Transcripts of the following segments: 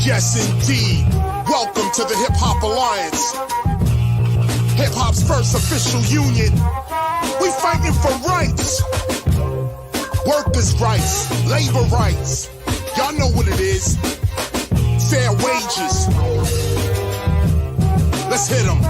Yes, indeed. Welcome to the Hip Hop Alliance. Hip Hop's first official union. We fighting for rights. Workers' rights, labor rights. Y'all know what it is. Fair wages. Let's hit 'em.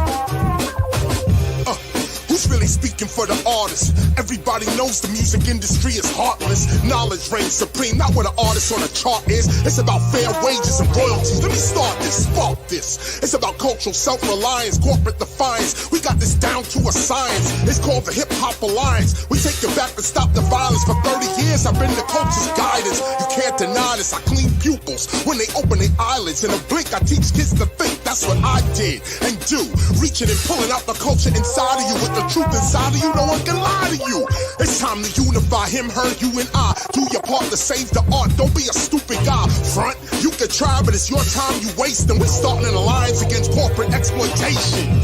Who's really speaking for the artists? Everybody knows the music industry is heartless. Knowledge reigns supreme, not what an artist on a chart is. It's about fair wages and royalties. Let me start this, spark this. It's about cultural self-reliance, corporate defiance. We got this down to a science. It's called the Hip Hop Alliance. We take it back to stop the violence. For 30 years, I've been the culture's guidance. You can't deny this. I clean pupils when they open their eyelids. In a blink, I teach kids to think. That's what I did and do. Reaching and pulling out the culture inside of you with the truth inside of you. No one can lie to you. It's time to unify him, her, you, and I. Do your part to save the art. Don't be a stupid guy. Front, you can try, but it's your time you wasting. We're starting an alliance against corporate exploitation.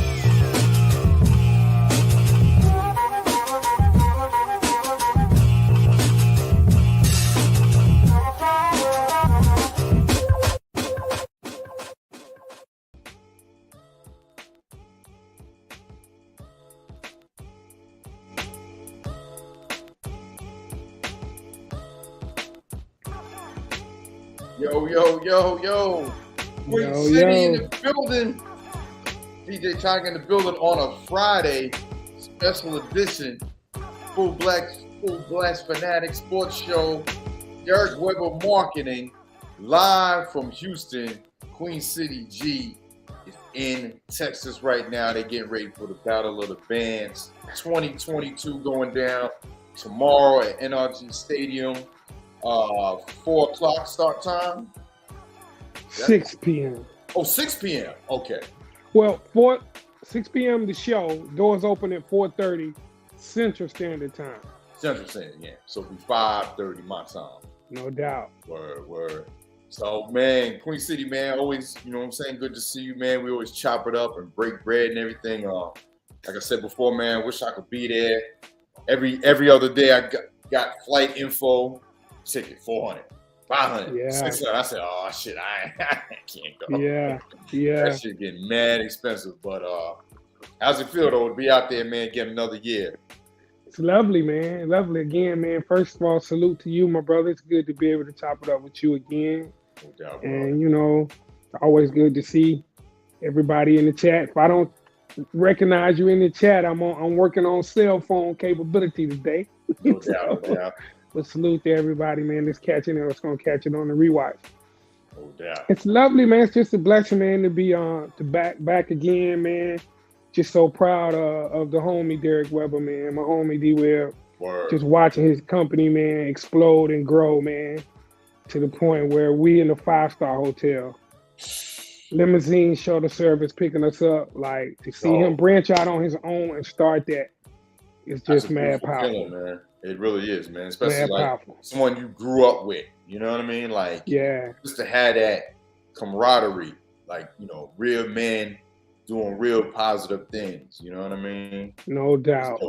Yo. Queen City in the building. DJ Tiger in the building on a Friday. Special edition. Fullblast Fanatics Sports Show. Derek Weber Marketing. Live from Houston. Queen City G is in Texas right now. They're getting ready for the Battle of the Bands. 2022 going down tomorrow at NRG Stadium. 4 o'clock start time. 6 p.m. Oh, 6 p.m. Okay. Well, 6 p.m. the show. Doors open at 4:30 Central Standard Time. Central Standard, yeah. So it'll be 5:30 my time. No doubt. Word. So, man, Queen City, man, always, you know what I'm saying? Good to see you, man. We always chop it up and break bread and everything. Like I said before, man, wish I could be there. Every other day I got flight info. Ticket 400, 500, yeah. 600. I said, oh shit, I can't go. Yeah. That shit getting mad expensive. But how's it feel though to be out there, man, getting another year? It's lovely, man. Lovely again, man. First of all, salute to you, my brother. It's good to be able to chop it up with you again. No doubt, and you know, always good to see everybody in the chat. If I don't recognize you in the chat, I'm working on cell phone capability today. No doubt. But salute to everybody, man. That's catching it. It's gonna catch it on the rewatch. No doubt. It's lovely, man. It's just a blessing, man, to be back again, man. Just so proud of the homie Derek Weber, man. My homie D-Web. Just watching his company, man, explode and grow, man, to the point where we in a 5-star hotel. Limousine shuttle service picking us up. Like, to see him branch out on his own and start that, it's just mad powerful. Feeling, man. It really is, man. Especially like someone you grew up with. You know what I mean? Like, just to have that camaraderie, like, you know, real men doing real positive things. You know what I mean? No doubt.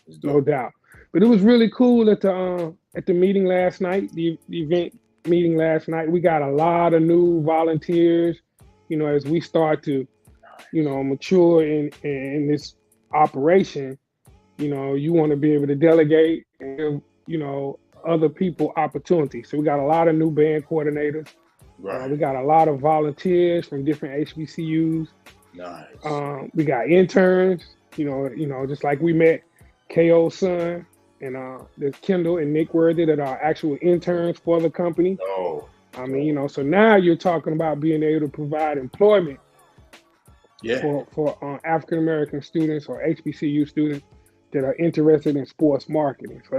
It's dope. No doubt. But it was really cool at the meeting last night, the event meeting last night. We got a lot of new volunteers, you know, as we start to, you know, mature in this operation. You know, you want to be able to delegate and give, you know, other people opportunities. So we got a lot of new band coordinators. Right. We got a lot of volunteers from different HBCUs. Nice. We got interns, you know, just like we met KO's son and there's Kendall and Nick Worthy that are actual interns for the company. Oh. I mean, you know, so now you're talking about being able to provide employment for African-American students or HBCU students that are interested in sports marketing. So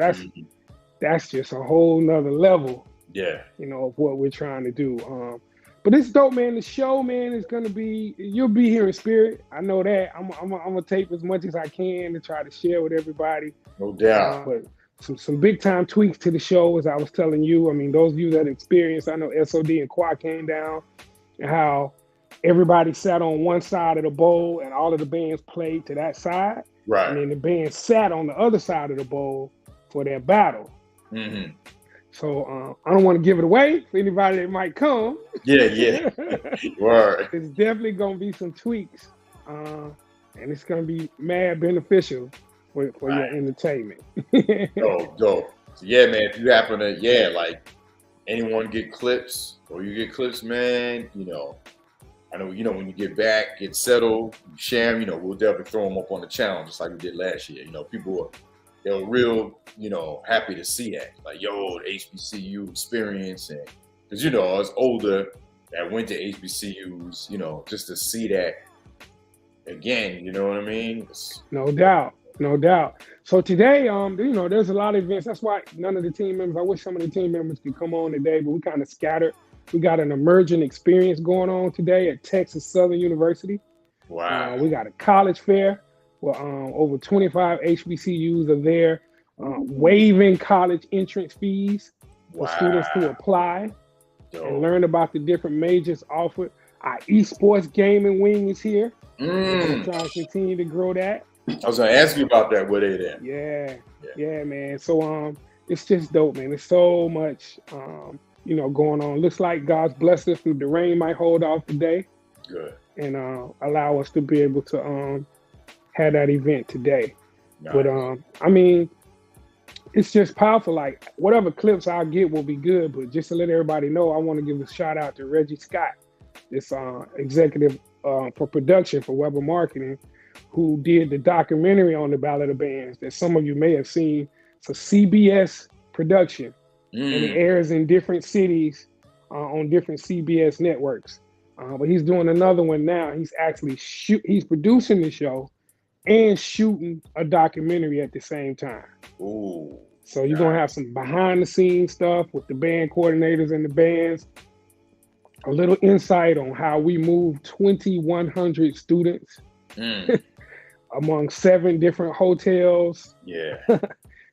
that's just a whole nother level, you know, of what we're trying to do. But it's dope, man. The show, man, is gonna be, you'll be here in spirit. I know that. I'm gonna tape as much as I can to try to share with everybody. No doubt. But some big time tweaks to the show, as I was telling you. I mean, those of you that experienced, I know SOD and Qua came down, and how everybody sat on one side of the bowl and all of the bands played to that side. Right. And then the band sat on the other side of the bowl for their battle. Mm-hmm. So I don't want to give it away for anybody that might come. Yeah. Word. It's definitely gonna be some tweaks, and it's gonna be mad beneficial for your entertainment. Dope. So yeah, man, if you happen to, like anyone get clips or you get clips, man, I know, when you get back, get settled, share them, we'll definitely throw them up on the channel just like we did last year. People they were real, happy to see that. Like, yo, the HBCU experience. And because, us older that went to HBCUs, just to see that again, you know what I mean? No doubt. So today, there's a lot of events. That's why none of the team members, I wish some of the team members could come on today, but we kind of scattered. We got an emerging experience going on today at Texas Southern University. Wow. We got a college fair where over 25 HBCUs are there, waiving college entrance fees for students to apply and learn about the different majors offered. Our esports gaming wing is here. We're trying to continue to grow that. I was going to ask you about that. Where they there? Yeah, man. So it's just dope, man. There's so much going on. Looks like God's blessed us through the rain might hold off today. Good. And allow us to be able to have that event today. Nice. But it's just powerful. Like whatever clips I'll get will be good. But just to let everybody know, I want to give a shout out to Reggie Scott, this executive for production for Weber Marketing, who did the documentary on the Ballad of Bands that some of you may have seen. It's a CBS production. And it airs in different cities on different CBS networks. But he's doing another one now. He's actually he's producing the show and shooting a documentary at the same time. Ooh. So you're going to have some behind the scenes stuff with the band coordinators and the bands. A little insight on how we move 2,100 students among 7 different hotels. Yeah.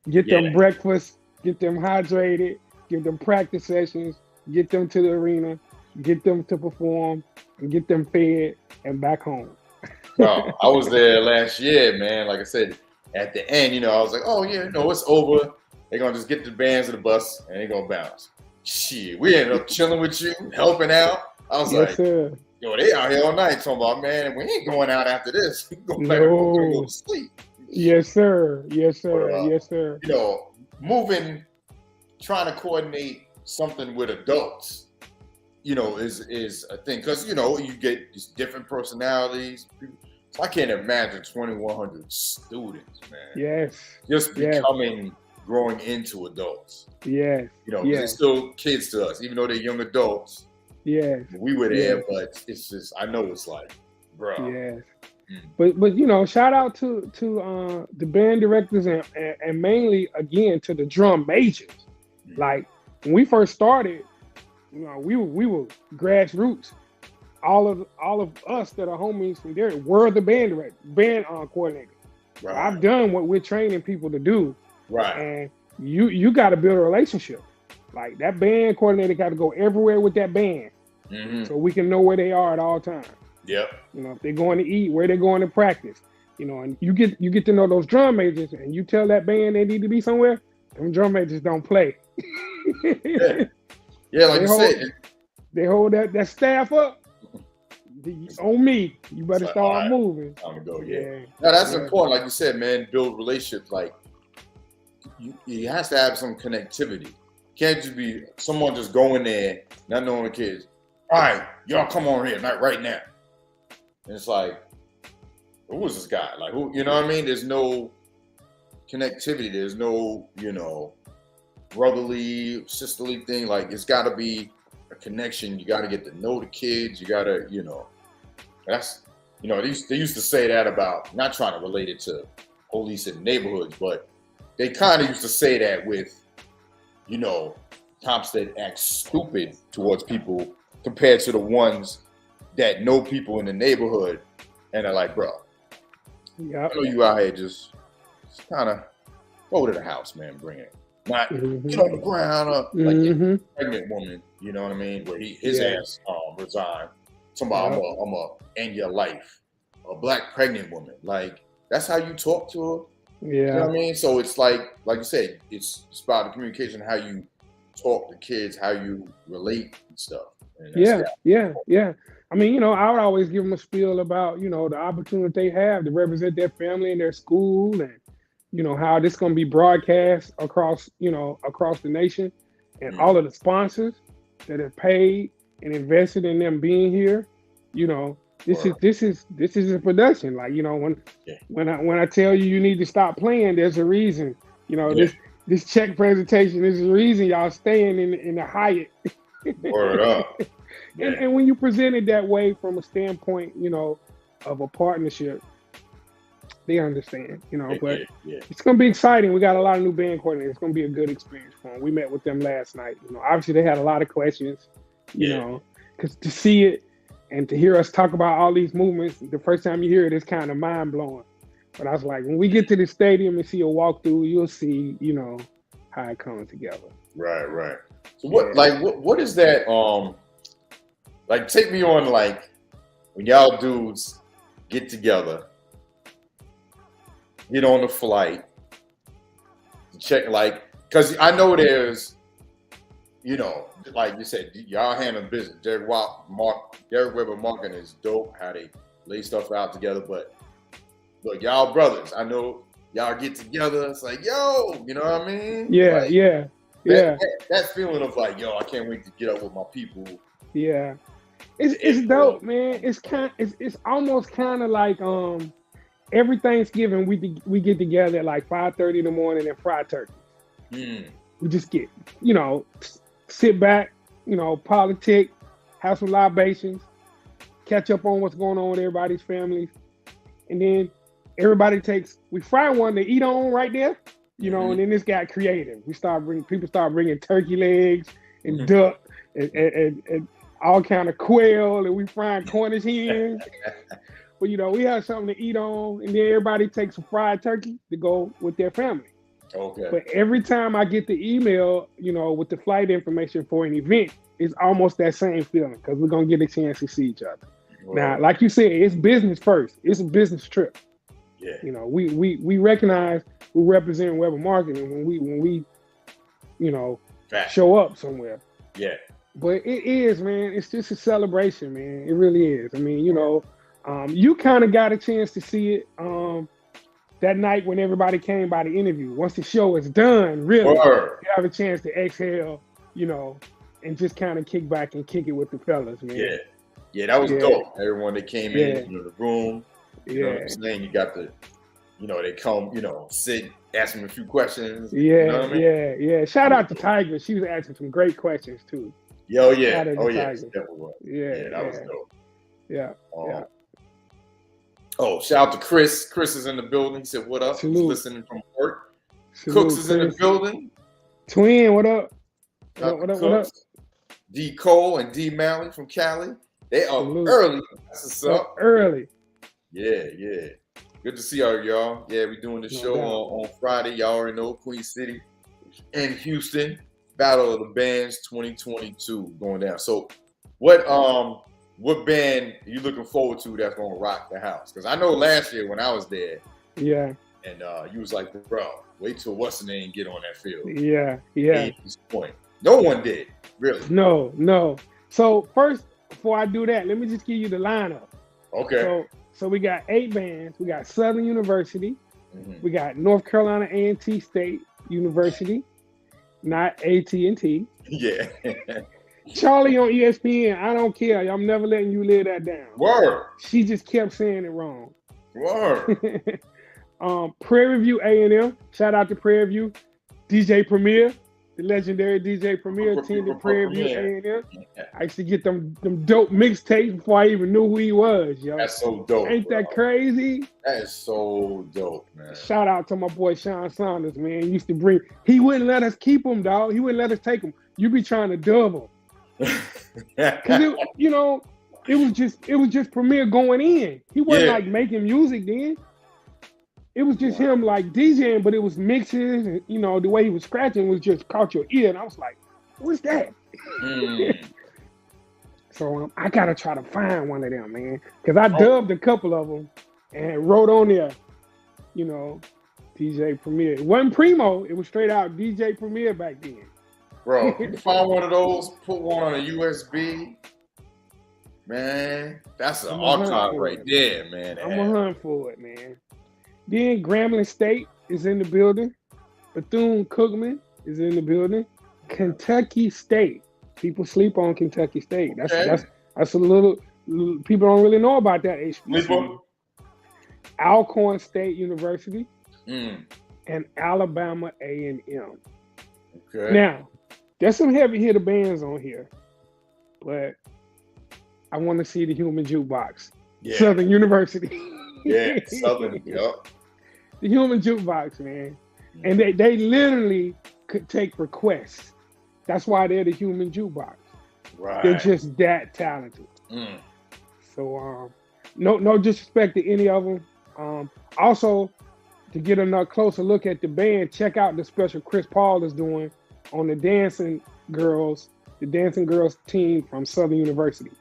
Get them breakfast. Get them hydrated, give them practice sessions, get them to the arena, get them to perform, and get them fed and back home. Well, I was there last year, man. Like I said, at the end, I was like, oh, yeah, it's over. They're going to just get the bands in the bus and they're going to bounce. Shit, we ended up chilling with you, helping out. I was like, sir. Yo, they out here all night talking about, man, we ain't going out after this. We go back and go to sleep. Yes, sir. Yes, sir. But, yes, sir. Trying to coordinate something with adults, is a thing. Because, you get these different personalities. So I can't imagine 2,100 students, man. Yes. Just becoming, growing into adults. Yes. They're still kids to us, even though they're young adults. Yes. We were there, but it's just, I know it's like, bro. Yes. But shout out to the band directors and mainly again to the drum majors. Like when we first started, we were grassroots. All of us that are homies from there were the band coordinators. Right. I've done what we're training people to do. Right. And you got to build a relationship. Like that band coordinator got to go everywhere with that band, so we can know where they are at all times. Yep. If they're going to eat, where they're going to practice. And you get to know those drum majors, and you tell that band they need to be somewhere. Them drum majors don't play. Yeah, like you said, they hold that staff up. On me, you better start moving. Time to go. Yeah. No, that's important. Like you said, man, build relationships. Like you has to have some connectivity. Can't just be someone just going there, not knowing the kids. All right, y'all come on here, not right now. And it's like, who is this guy? Like, who? You know what I mean? There's no connectivity. There's no, brotherly, sisterly thing. Like, it's got to be a connection. You got to get to know the kids. You got to, that's, they used to say that about, not trying to relate it to police in neighborhoods, but they kind of used to say that with, cops that act stupid towards people compared to the ones that know people in the neighborhood and are like, bro, I know you out here just kind of go to the house, man, bring it. Not get on the ground like a pregnant woman, you know what I mean? Where his ass resigned. Somebody, I'm gonna end your life. A black pregnant woman, like that's how you talk to her. Yeah, you know what I mean. So it's like you said, it's about the communication, how you talk to kids, how you relate and stuff. Yeah. I mean, I would always give them a spiel about, the opportunity they have to represent their family and their school, and, how this going to be broadcast across the nation, and all of the sponsors that have paid and invested in them being here. This is a production. Like, when I tell you need to stop playing, there's a reason. This check presentation is the reason y'all staying in the Hyatt. Word up. And when you present it that way from a standpoint, of a partnership, they understand, but it's going to be exciting. We got a lot of new band coordinators. It's going to be a good experience for them. We met with them last night. Obviously they had a lot of questions, because to see it and to hear us talk about all these movements, the first time you hear it, it's kind of mind blowing. But I was like, when we get to the stadium and see a walkthrough, you'll see, how it comes together. Right. So what is that? Like, take me on, like, when y'all dudes get together, get on the flight, check, like, because I know there's, like you said, y'all handling business. Derek Weber marketing is dope, how they lay stuff out together. But look, y'all brothers, I know y'all get together. It's like, yo, you know what I mean? Yeah. That feeling of like, yo, I can't wait to get up with my people. Yeah. It's dope, man. It's almost kind of like every Thanksgiving we get together at like 5:30 in the morning and fry turkey. We just get, sit back, politic, have some libations, catch up on what's going on with everybody's families, and then we fry one to eat on right there, and then this got creative. People start bringing turkey legs and duck and all kind of quail, and we frying Cornish hens. But we have something to eat on, and then everybody takes some fried turkey to go with their family. Okay. But every time I get the email, with the flight information for an event, it's almost that same feeling, because we're gonna get a chance to see each other. Wow. Now, like you said, it's business first. It's a business trip. Yeah. We recognize we represent Weber Marketing when we show up somewhere. Yeah. But it is, man. It's just a celebration, man. It really is. I mean, you kind of got a chance to see it that night when everybody came by the interview. Once the show is done, really, you have a chance to exhale, and just kind of kick back and kick it with the fellas, man. Yeah, that was dope. Everyone that came in the room, you know what I'm saying? You got the, they come, sit, ask them a few questions. Yeah, you know what I mean? yeah. Shout out to Tiger. She was asking some great questions too. Yeah. That was dope. Yeah. Oh, shout out to Chris. Chris is in the building. He said, "What up?" He's listening from work. Cooks is in the building. Twin, what up? What up? D. Cole and D. Malley from Cali. They are early. That's what's up. Early. Yeah. Good to see y'all. Yeah, we're doing the show on Friday. Y'all already know, Queen City and Houston. Battle of the Bands 2022 going down. So what band are you looking forward to that's gonna rock the house? Because I know last year when I was there, and you was like, bro, wait till what's the name get on that field. Yeah. Point. No one did, really. No. So first, before I do that, let me just give you the lineup. Okay. So we got 8 bands. We got Southern University. We got North Carolina A&T State University, not AT&T. Yeah. Charlie on ESPN, I don't care. I'm never letting you live that down. Word. She just kept saying it wrong. Word. Prairie View A&M. Shout out to Prairie View. DJ Premier, the legendary DJ Premier, attended Prairie View A&M. I used to get them dope mixtapes before I even knew who he was, yo. That's so dope. Ain't that crazy? That is so dope, man. Shout out to my boy Sean Saunders, man. He wouldn't let us keep them, dog. He wouldn't let us take them. You be trying to dub them. Cause it was just Premier going in. He wasn't like making music then. It was just him like DJing, but it was mixes, and the way he was scratching was just caught your ear, and I was like, "What's that?" So I gotta try to find one of them, man, because I dubbed a couple of them and wrote on there, DJ Premier. It wasn't Primo; it was straight out DJ Premier back then. Bro, you find one of those, put one on a USB, man, that's an archive right there, man. I'm a hunt for it, man. Then Grambling State is in the building. Bethune-Cookman is in the building. Kentucky State. People sleep on Kentucky State. That's a little people don't really know about that HBCU. Alcorn State University and Alabama A&M. Okay. Now, there's some heavy hitter bands on here, but I want to see the Human Jukebox. Yeah. Southern University. Yeah, Southern, yep. The Human Jukebox, man. And they literally could take requests. That's why they're the Human Jukebox. Right. They're just that talented. So no disrespect to any of them. Also, to get a closer look at the band, check out the special Chris Paul is doing on the Dancing Girls team from Southern University.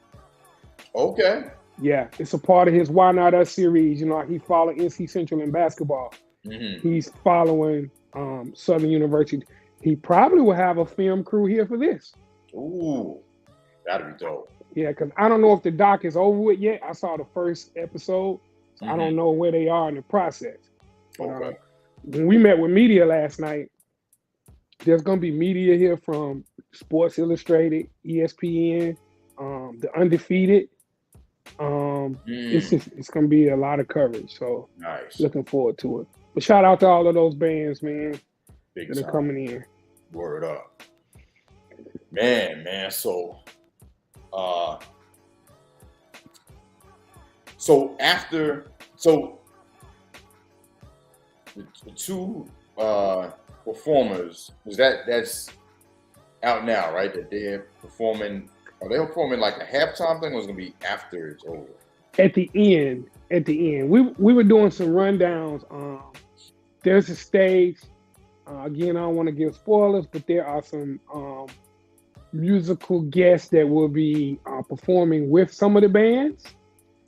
Okay. Yeah, it's a part of his Why Not Us series. You know, he followed NC Central in basketball. He's following Southern University. He probably will have a film crew here for this. Ooh, that'd be dope. Yeah, because I don't know if the doc is over with yet. I saw the first episode, so I don't know where they are in the process. Okay. When we met with media last night, there's going to be media here from Sports Illustrated, ESPN, The Undefeated. It's going to be a lot of coverage, so nice. Looking forward to it. But shout out to all of those bands, man, that are coming in. Word up. Man. So the two performers, that's out now, right? That they're performing. Are they performing like a halftime thing, or is it gonna be after it's over? At the end, we were doing some rundowns. There's a stage. Again, I don't want to give spoilers, but there are some musical guests that will be performing with some of the bands.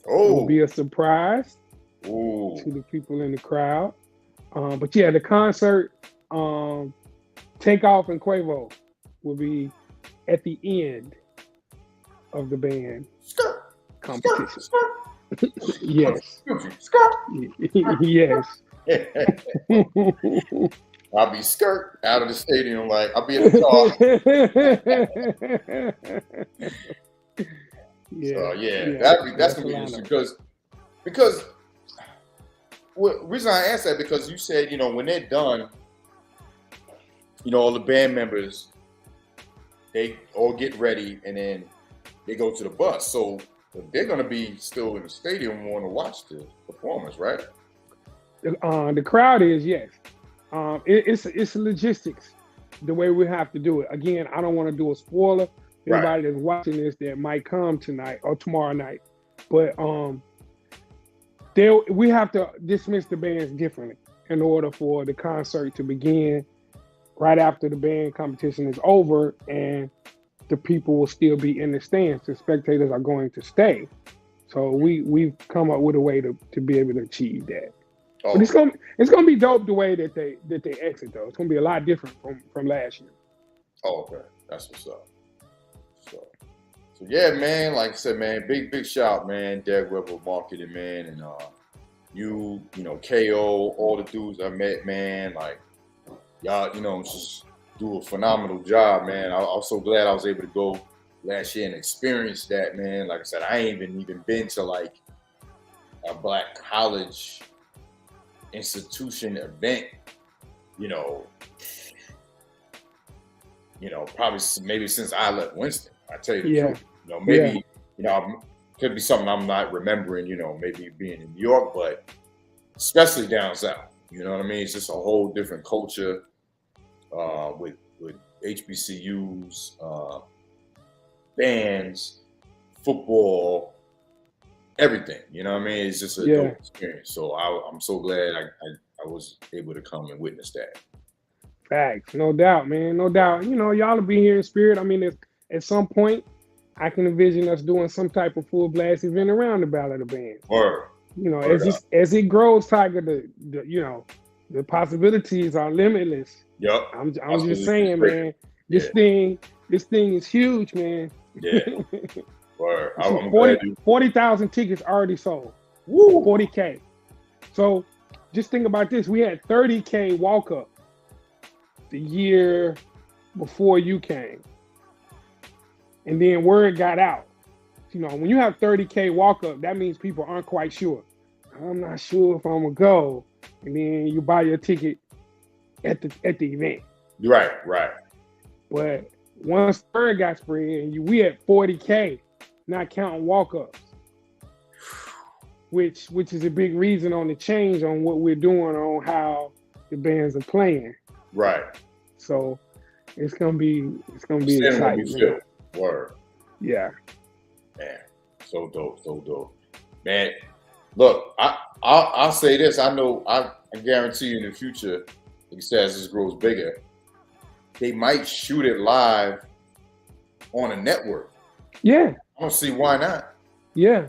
It will be a surprise to the people in the crowd. But yeah, the concert, Takeoff and Quavo will be at the end of the band competition. Yes. Yes. I'll be skirt out of the stadium, like I'll be at the top. That's gonna be interesting because reason I asked that, because you said, you know, when they're done, you know, all the band members, they all get ready and then they go to the bus. So they're gonna be still in the stadium and want to watch the performance, right? The crowd is, yes. It's logistics, the way we have to do it. Again, I don't want to do a spoiler. Everybody that's watching this that might come tonight or tomorrow night, but we have to dismiss the bands differently in order for the concert to begin right after the band competition is over, and the people will still be in the stands. The spectators are going to stay. So we've come up with a way to be able to achieve that. Oh. But it's gonna be dope the way that they exit though. It's gonna be a lot different from last year. Oh, okay, that's what's up. So yeah, man. Like I said, man, big shout, man. Derek Weber Marketing, man, and you know, KO, all the dudes I met, man. Like y'all, you know, just do a phenomenal job, man. I was so glad I was able to go last year and experience that, man. Like I said, I ain't even been to like a black college institution event, you know, probably maybe since I left Winston. I tell you the truth. You know, maybe you know, could be something I'm not remembering. You know, maybe being in New York, but especially down south. You know what I mean? It's just a whole different culture with HBCUs, bands, football, everything. You know what I mean? It's just a dope experience. So I'm so glad I was able to come and witness that. Facts, no doubt, man, no doubt. You know, y'all will be here in spirit. I mean, at some point, I can envision us doing some type of full blast event around the Battle of the Bands. Or you know, as it grows, Tiger, the possibilities are limitless. Yep. I'm just saying, man. This thing is huge, man. Yeah. Word. I'm glad 40,000 tickets already sold. Woo. 40K. So just think about this. We had 30K walk up the year before you came. And then word got out. You know, when you have 30K walk up, that means people aren't quite sure. I'm not sure if I'm gonna go. And then you buy your ticket at the event. Right. But once word got spread, and we had 40K, not counting walk ups. Which is a big reason on the change on what we're doing on how the bands are playing. Right. So it's gonna be exciting. Word. Yeah. Man, so dope. Man, look, I'll say this. I know I guarantee you in the future, like you said, as this grows bigger, they might shoot it live on a network. Yeah. I don't see why not. Yeah.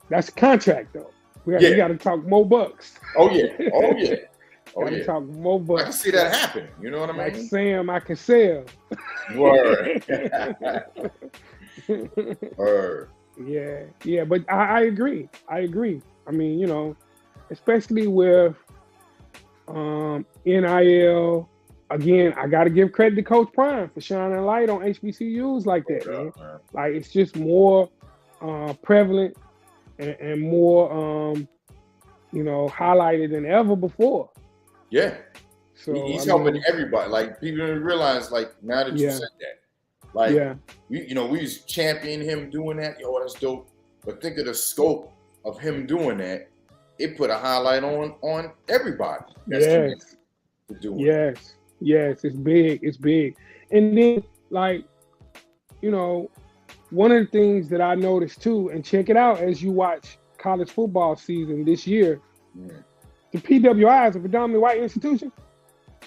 That's a contract though. We got to talk more bucks. Oh yeah. Talk more bucks. I can see that happening. You know what I mean? Like Sam, I can sell. Word. Word. Yeah. But I agree. I mean, you know, especially with NIL. Again, I got to give credit to Coach Prime for shining a light on HBCUs like that, man. Like it's just more prevalent and more, you know, highlighted than ever before. Yeah. So he's helping everybody. Like people don't realize, like now that you said that, like we was championing him doing that. Yo, that's dope. But think of the scope of him doing that. It put a highlight on everybody. That's Yes, it's big. And then, like, you know, one of the things that I noticed too, and check it out as you watch college football season this year, the PWI is a predominantly white institution.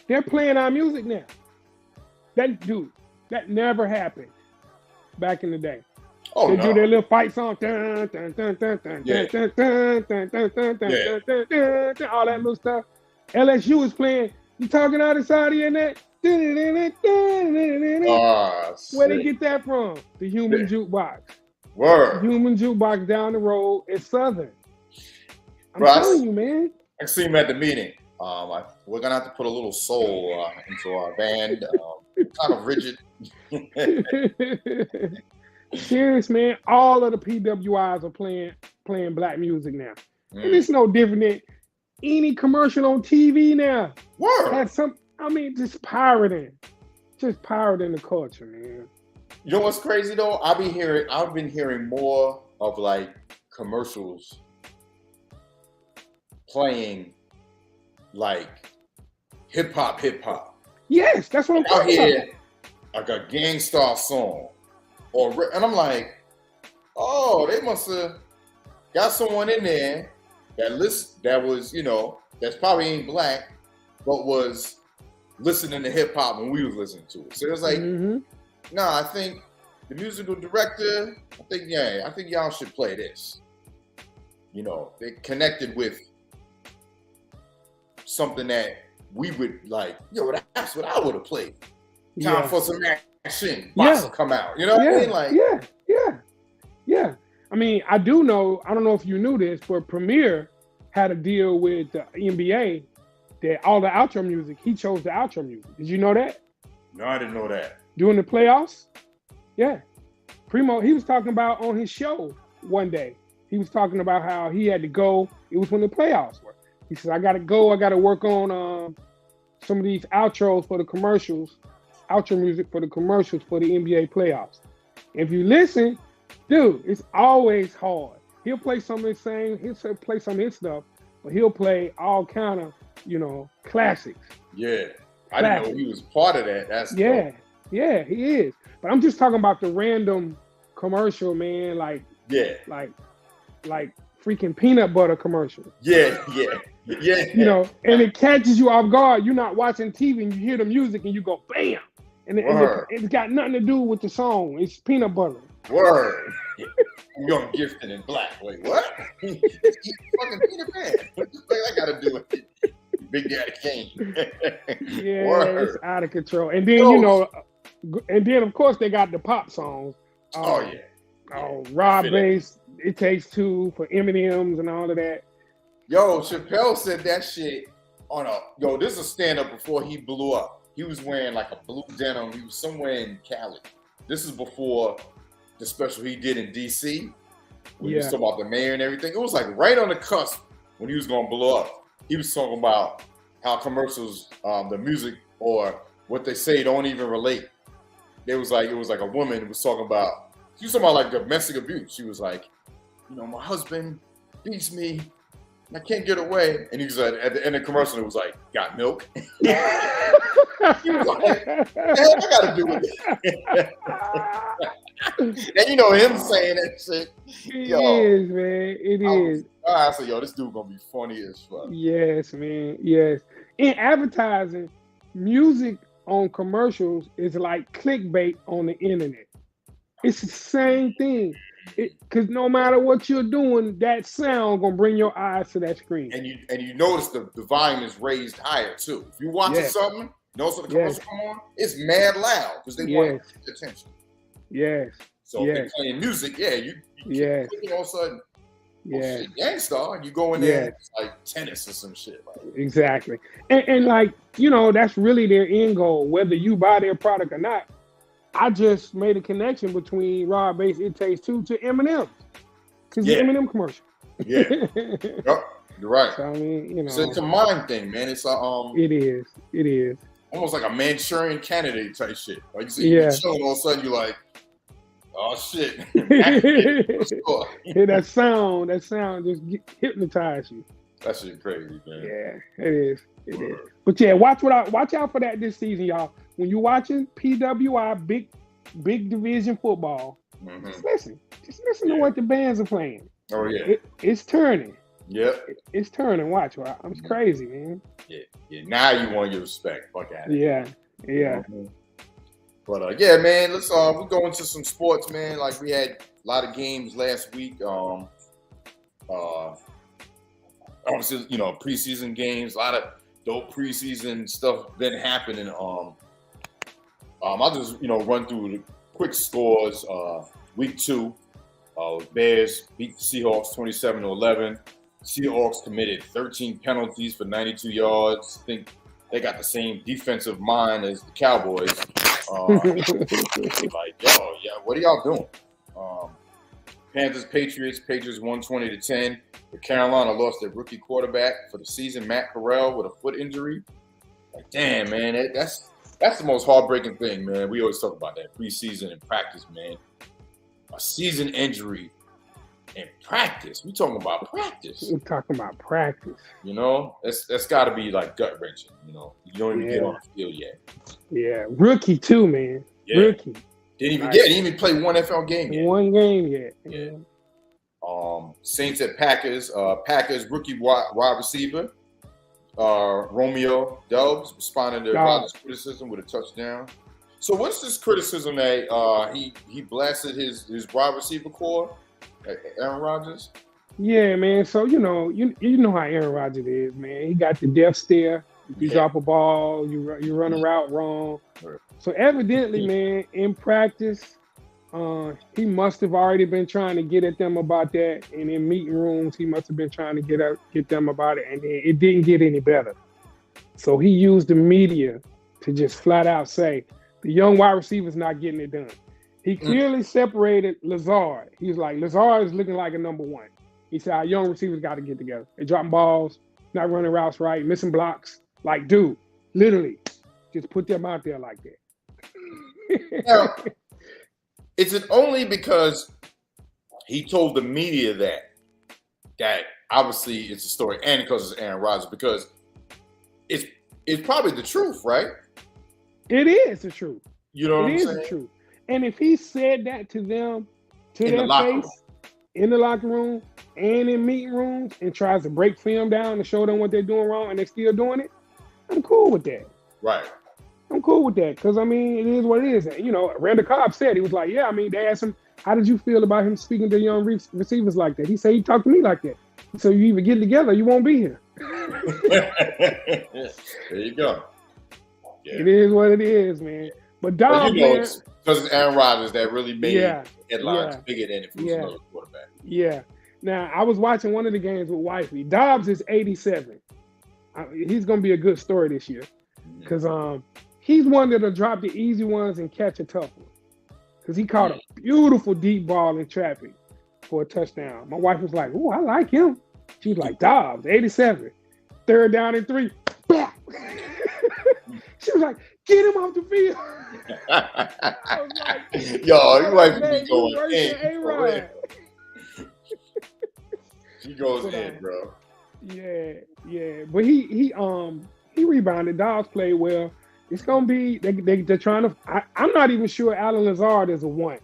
They're playing our music now. That never happened back in the day. They do their little fight song, all that little stuff. LSU is playing. You talking out of Saudi and that? Where they get that from? The Human Jukebox. Word. The Human Jukebox down the road is Southern. I'm telling you, man. I see him at the meeting. We're gonna have to put a little soul into our band. Kind of rigid. Serious, man. All of the PWIs are playing black music now, and it's no different than any commercial on TV now. Word. Had just pirating the culture, man. You know what's crazy though? I've been hearing more of like commercials playing like hip hop. Yes, that's what I'm talking about. Like a Gang Starr song, and I'm like, oh, they must have got someone in there that was, you know, that's probably ain't black, but was listening to hip hop when we was listening to it. So it was like, I think the musical director, I think y'all should play this. You know, they connected with something that we would like, that's what I would have played. Time for some action. Box will come out. You know what I mean? Like, yeah. I mean, I don't know if you knew this, but Premier had a deal with the NBA that all the outro music, he chose the outro music. Did you know that? No, I didn't know that. During the playoffs? Yeah. Primo, he was talking about on his show one day. He was talking about how he had to go. It was when the playoffs were. He said, I got to go. I got to work on some of these outros for the commercials, outro music for the commercials for the NBA playoffs. If you listen, dude, it's always hard. He'll play some of his he'll play some of his stuff, but he'll play all kind of, classics. Yeah. I didn't know he was part of that. That's dope. Yeah, he is. But I'm just talking about the random commercial, man, like freaking peanut butter commercial. Yeah. And it catches you off guard. You're not watching TV and you hear the music and you go, bam. And it's got nothing to do with the song. It's peanut butter. Word. Young, gifted, and black. Wait, what? Fucking Peter Pan. What I got to do with it? Big Daddy Kane. Yeah, it's out of control. And then and then of course they got the pop songs. Rob Bass, It Takes Two for Eminem's and all of that. Yo, Chappelle said that shit on this is a stand-up before he blew up. He was wearing like a blue denim. He was somewhere in Cali. This is before the special he did in DC. When he was talking about the mayor and everything. It was like right on the cusp when he was gonna blow up. He was talking about how commercials, the music or what they say don't even relate. It was like a woman who was talking about like domestic abuse. She was like, my husband beats me. I can't get away. And he was like, at the end of the commercial, it was like, got milk. He was like, I gotta do with it. And him saying that shit. It is, man. It is. I said, this dude gonna be funny as fuck. Yes, man. Yes. In advertising, music on commercials is like clickbait on the internet. It's the same thing. Because no matter what you're doing, that sound gonna bring your eyes to that screen. And you notice the volume is raised higher too. If you're watching something, notice when the commercial come on, it's mad loud because they want to pay attention. Yes. So if they're playing music, you all of a sudden, shit, Gangstar, you go in there, it's like tennis or some shit. Like. Exactly. And like, that's really their end goal, whether you buy their product or not. I just made a connection between Rob Bass, It Takes Two to Eminem. Because the Eminem commercial. Yeah. Yep, you're right. So, I mean, So it's a mind thing, man. It's It is. Almost like a Manchurian candidate type shit. Like you see, you're chilling, all of a sudden you're like, oh shit. That sound just hypnotize you. That shit crazy, man. Yeah, it is. It is. But watch out for that this season, y'all. When you're watching PWI, big division football, just listen to what the bands are playing. Oh yeah, it's turning. Yep, it's turning. Watch, I'm crazy, man. Yeah. Now you want your respect. Fuck out of it. Yeah. But man, let's we go into some sports, man. Like we had a lot of games last week. Obviously, preseason games, a lot of dope preseason stuff been happening. I'll just run through the quick scores. Week 2, Bears beat the Seahawks 27-11. Seahawks committed 13 penalties for 92 yards. I think they got the same defensive mind as the Cowboys. What are y'all doing? Panthers, Patriots 120-10. But Carolina lost their rookie quarterback for the season, Matt Corral, with a foot injury. Like, damn, man, that's the most heartbreaking thing, man. We always talk about that preseason and practice, man. A season injury in practice. We talking about practice. We're talking about practice. That's got to be like gut wrenching. You don't even get on the field yet. Yeah, rookie too, man. Yeah. Rookie. Didn't even play one NFL game yet. One game yet. Yeah. Saints at Packers. Packers rookie wide receiver Romeo Doubs responded to Rodgers' criticism with a touchdown. So what's this criticism that he blasted his wide receiver core, Aaron Rodgers? Yeah, man. So you know how Aaron Rodgers is, man. He got the death stare. You drop a ball, you run a route wrong. Right. So evidently, man, in practice, he must have already been trying to get at them about that, and in meeting rooms, he must have been trying to get them about it, and it didn't get any better. So he used the media to just flat out say the young wide receiver's not getting it done. He clearly separated Lazard. He was like, Lazard is looking like a number one. He said, our young receivers got to get together. They're dropping balls, not running routes right, missing blocks. Like, dude, literally, just put them out there like that. Now, is it only because he told the media that obviously it's a story, and because it's Aaron Rodgers, because it's probably the truth, right? It is the truth. You know what I'm saying? It is the truth. And if he said that to them, to their face, in the locker room and in meeting rooms, and tries to break film down and show them what they're doing wrong, and they're still doing it, I'm cool with that. Right. I'm cool with that because, I mean, it is what it is. You know, Randall Cobb said, he was like, yeah, I mean, they asked him, how did you feel about him speaking to young receivers like that? He said, he talked to me like that. So you either get together or you won't be here. There you go. Yeah. It is what it is, man. But Dobbs, it's because it's Aaron Rodgers that really made headlines bigger than if it was another quarterback. Yeah. Now, I was watching one of the games with Wifey. Dobbs is 87. He's going to be a good story this year because he's one that'll drop the easy ones and catch a tough one because he caught a beautiful deep ball in traffic for a touchdown. My wife was like, "Oh, I like him." She was like, "Dobbs, 87. 3rd down and 3. She was like, "Get him off the field." I was like, yo, you might be going in. She goes in, bro. Yeah. But he rebounded. Dobbs played well. It's gonna be they're trying to. I'm not even sure Alan Lazard is a 1.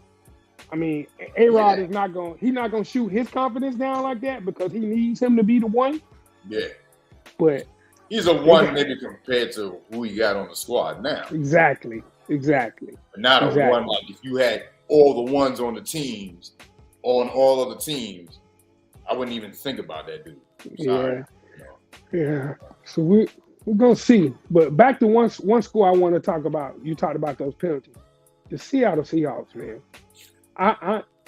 I mean, A-Rod is not gonna shoot his confidence down like that because he needs him to be the 1. Yeah. But he's a 1 maybe compared to who he got on the squad now. Exactly. But not a 1 like if you had all the 1s on the teams, on all of the teams, I wouldn't even think about that dude. Sorry. Yeah. So we're gonna see. But back to one school I want to talk about. You talked about those penalties. The Seattle Seahawks, man.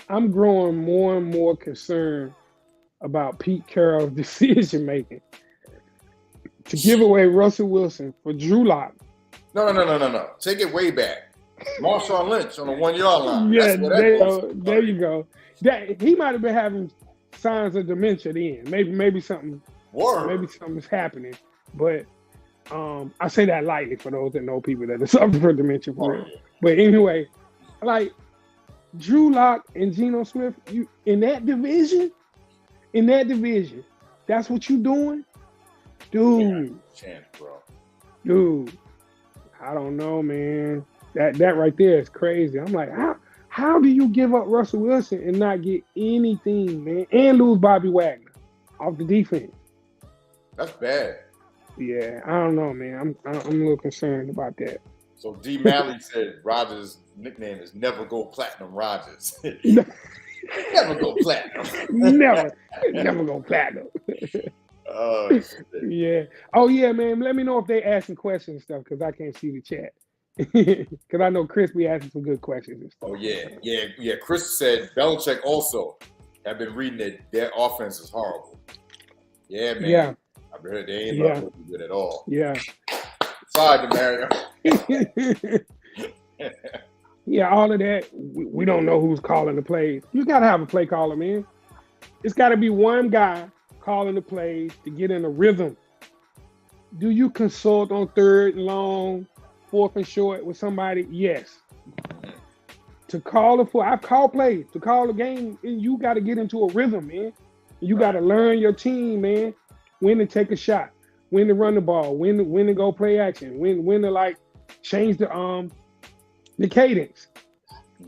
I'm growing more and more concerned about Pete Carroll's decision making to give away Russell Wilson for Drew Lock. No. Take it way back. Marshawn Lynch on the 1-yard line. Yeah, there you go. He might have been having signs of dementia then. Maybe something. Maybe something's happening. But I say that lightly for those that know people that are suffering from dementia for real. But anyway, like Drew Lock and Geno Smith, you in that division, that's what you doing, dude. Chance, bro. Dude, I don't know, man. That right there is crazy. I'm like, how do you give up Russell Wilson and not get anything, man, and lose Bobby Wagner off the defense? That's bad. Yeah, I don't know, man. I'm a little concerned about that. So D. Malley said Rodgers' nickname is Never Go Platinum Rodgers. Never go platinum. Never go platinum. Oh, yeah. Oh, yeah, man. Let me know if they asking questions and stuff because I can't see the chat. Because I know Chris be asking some good questions and stuff. Oh, yeah. Chris said Belichick also have been reading that their offense is horrible. Yeah, man. Yeah. I've heard they ain't looking good at all. Yeah. Sorry, Mario. Yeah, all of that. We don't know who's calling the plays. You got to have a play caller, man. It's got to be one guy calling the plays to get in a rhythm. Do you consult on 3rd and long, 4th and short with somebody? Yes. To call I've called plays. To call the game, you got to get into a rhythm, man. You got to learn your team, man. When to take a shot, when to run the ball, when to go play action, when to like change the cadence,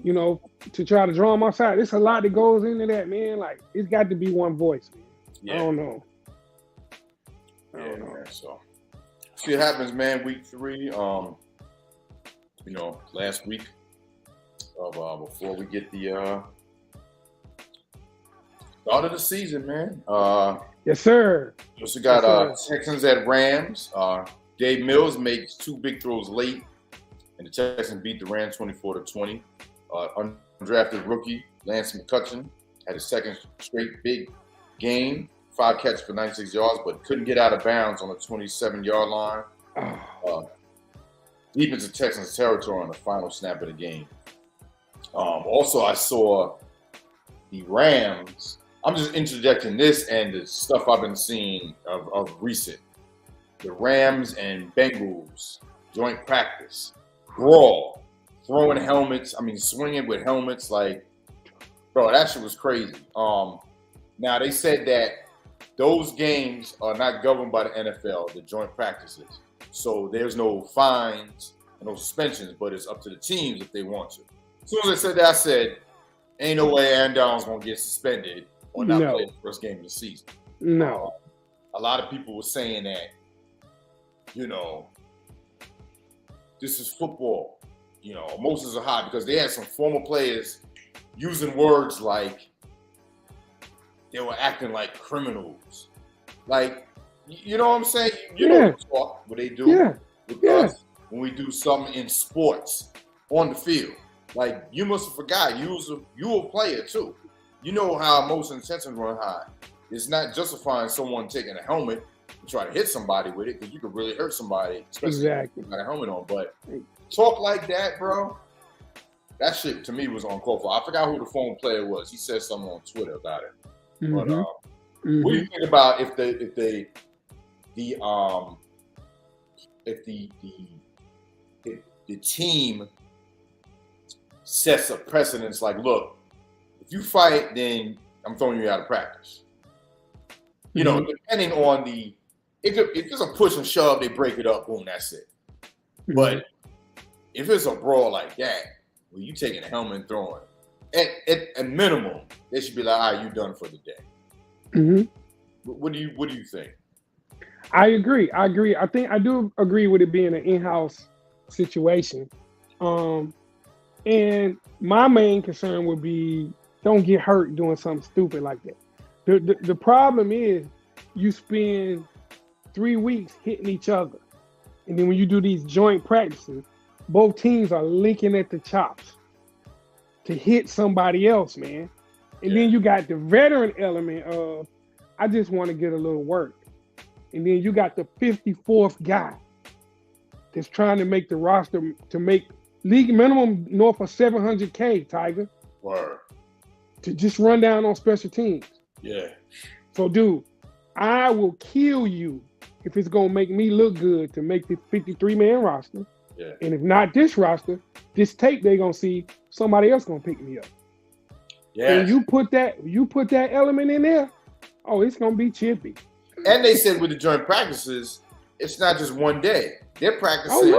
to try to draw them outside. There's a lot that goes into that, man. Like it's got to be one voice, man. Yeah. I don't know. Man, so see what happens, man. Week 3, last week of before we get the start of the season, man. Yes, sir. We also got Texans at Rams. Dave Mills makes 2 big throws late, and the Texans beat the Rams 24-20. Undrafted rookie Lance McCutcheon had his 2nd straight big game, 5 catches for 96 yards, but couldn't get out of bounds on the 27-yard line. Deep into Texans territory on the final snap of the game. Also, I saw the Rams. I'm just interjecting this and the stuff I've been seeing of recent. The Rams and Bengals joint practice, brawl, throwing helmets. Swinging with helmets. Like, bro, that shit was crazy. Now they said that those games are not governed by the NFL, the joint practices. So there's no fines, no suspensions, but it's up to the teams if they want to. As soon as I said that, I said, ain't no way Aaron Donald's gonna get suspended or not play the first game of the season. No. A lot of people were saying that, this is football. Emotions are high because they had some former players using words like they were acting like criminals. Like, You know what I'm saying? You know what they do with us when we do something in sports on the field. Like, you must have forgot, you a player too. You know how emotional tension run high. It's not justifying someone taking a helmet and try to hit somebody with it, because you could really hurt somebody, especially if you got a helmet on. But talk like that, bro, that shit to me was uncalled for. I forgot who the phone player was. He said something on Twitter about it. Mm-hmm. But what do you think about if the team sets a precedence, like, look, if you fight, then I'm throwing you out of practice. You know, depending on if it's a push and shove, they break it up, boom, that's it. But if it's a brawl like that, where you taking a helmet and throwing, at minimum, they should be like, all right, you done for the day. What do you think? I agree. I do agree with it being an in-house situation. And my main concern would be, don't get hurt doing something stupid like that. The problem is, you spend 3 weeks hitting each other. And then when you do these joint practices, both teams are linking at the chops to hit somebody else, man. And then you got the veteran element of, I just want to get a little work. And then you got the 54th guy that's trying to make the roster to make league minimum north of $700K, Tiger. Word. To just run down on special teams. Yeah. So, dude, I will kill you if it's going to make me look good to make the 53-man roster. Yeah. And if not this roster, this tape they're going to see, somebody else going to pick me up. Yeah. And you put that element in there, oh, it's going to be chippy. And they said with the joint practices, it's not just one day. They're practicing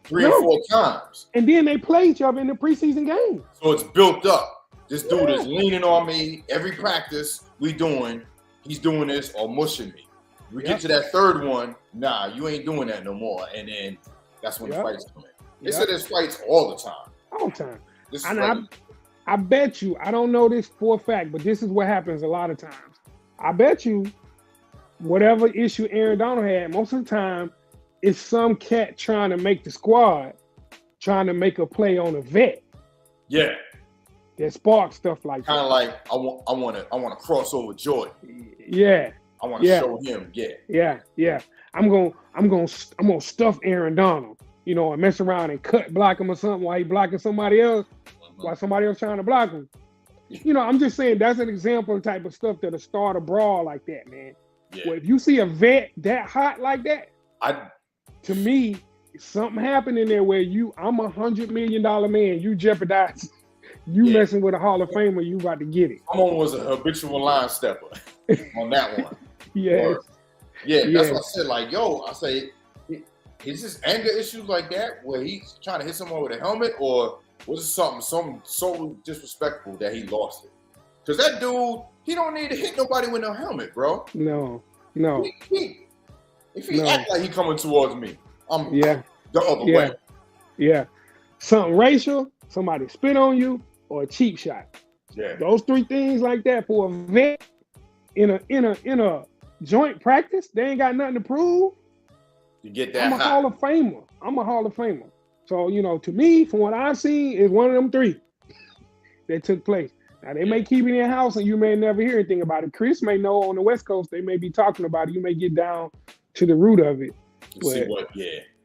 3 or 4 times. And then they play each other in the preseason game. So it's built up. This dude is leaning on me. Every practice he's doing this or mushing me. We get to that third one, nah, you ain't doing that no more. And then that's when the fights come in. They said there's fights all the time. All the time. I bet you, I don't know this for a fact, but this is what happens a lot of times. I bet you whatever issue Aaron Donald had, most of the time, it's some cat trying to make the squad, trying to make a play on a vet. Yeah. That sparks stuff like that. Kind of like I want to cross over Jordan. Yeah. I want to show him. Yeah. I'm gonna stuff Aaron Donald, you know, and mess around and block him or something while he blocking somebody else, while somebody else trying to block him. You know, I'm just saying that's an example of the type of stuff that'll start a brawl like that, man. Yeah. Well, if you see a vet that hot like that, to me, something happened in there where I'm $100 million man, you jeopardize. You messing with a Hall of Famer, you about to get it. Someone was a habitual line stepper on that one. Yes. That's what I said. Like, I say, is this anger issues like that where he's trying to hit someone with a helmet, or was it something so disrespectful that he lost it? Because that dude, he don't need to hit nobody with no helmet, bro. No. If he act like he coming towards me, I'm the other way. Yeah. Something racial, somebody spit on you, or a cheap shot. Yeah. Those 3 things like that for a vet in a joint practice, they ain't got nothing to prove. You get that. I'm a Hall of Famer. So, you know, to me, from what I've seen, is one of them 3 that took place. Now, they may keep it in house and you may never hear anything about it. Chris may know on the West Coast, they may be talking about it. You may get down to the root of it.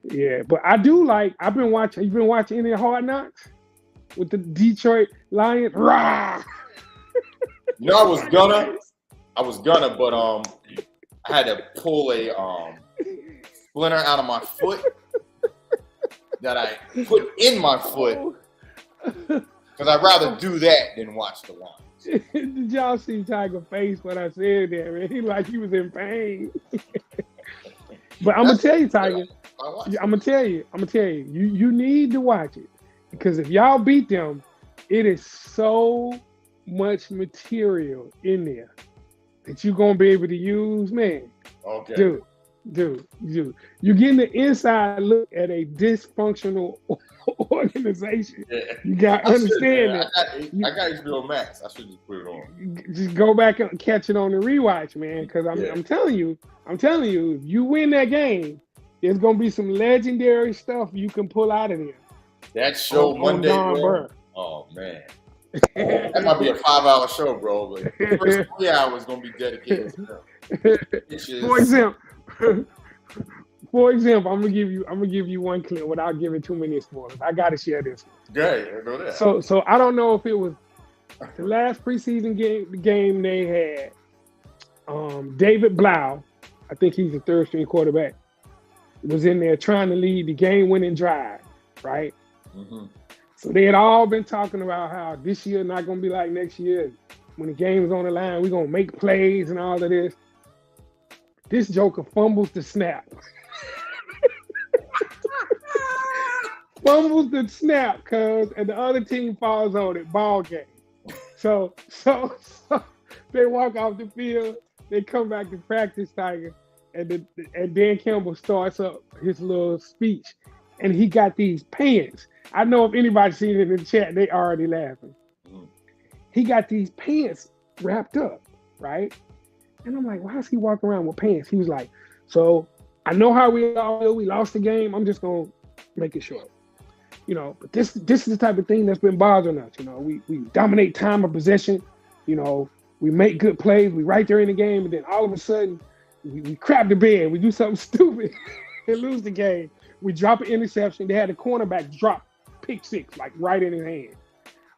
Yeah, but I do like, you've been watching any Hard Knocks with the Detroit Lions? Rah! You know, I was gonna, but I had to pull a splinter out of my foot that I put in my foot, because I'd rather do that than watch the Lions. Did y'all see Tiger's face when I said that, man? He was in pain. But I'm gonna tell you, Tiger. I'm gonna tell you. You need to watch it, because if y'all beat them, it is so much material in there that you're gonna be able to use, man. Okay. Dude, Dude, you're getting the inside look at a dysfunctional organization. Yeah. You got to understand that. I got HBO Max. I should just put it on. Just go back and catch it on the rewatch, man. Because I'm telling you, if you win that game, there's gonna be some legendary stuff you can pull out of there. That show Monday, bro. Oh man. That might be a 5-hour show, bro. But the first 3 hours gonna be dedicated to them. For example, I'm gonna give you one clip without giving too many spoilers. I gotta share this. Great, I know that. So I don't know if it was the last preseason game they had. David Blau, I think he's the third string quarterback, was in there trying to lead the game-winning drive, right? Mm-hmm. So they had all been talking about how this year not gonna be like next year. When the game is on the line, we're gonna make plays and all of this. This joker fumbles the snap. Fumbles the snap, and the other team falls on it. Ball game. So they walk off the field. They come back to practice, Tiger, and Dan Campbell starts up his little speech, and he got these pants. I know if anybody's seen it in the chat, they already laughing. He got these pants wrapped up, right? And I'm like, why is he walking around with pants? He was like, so I know how we lost the game. I'm just gonna make it short. But this is the type of thing that's been bothering us. We dominate time of possession. We make good plays. We right there in the game, and then all of a sudden, we crap the bed. We do something stupid and lose the game. We drop an interception. They had a cornerback drop pick six, like right in his hand.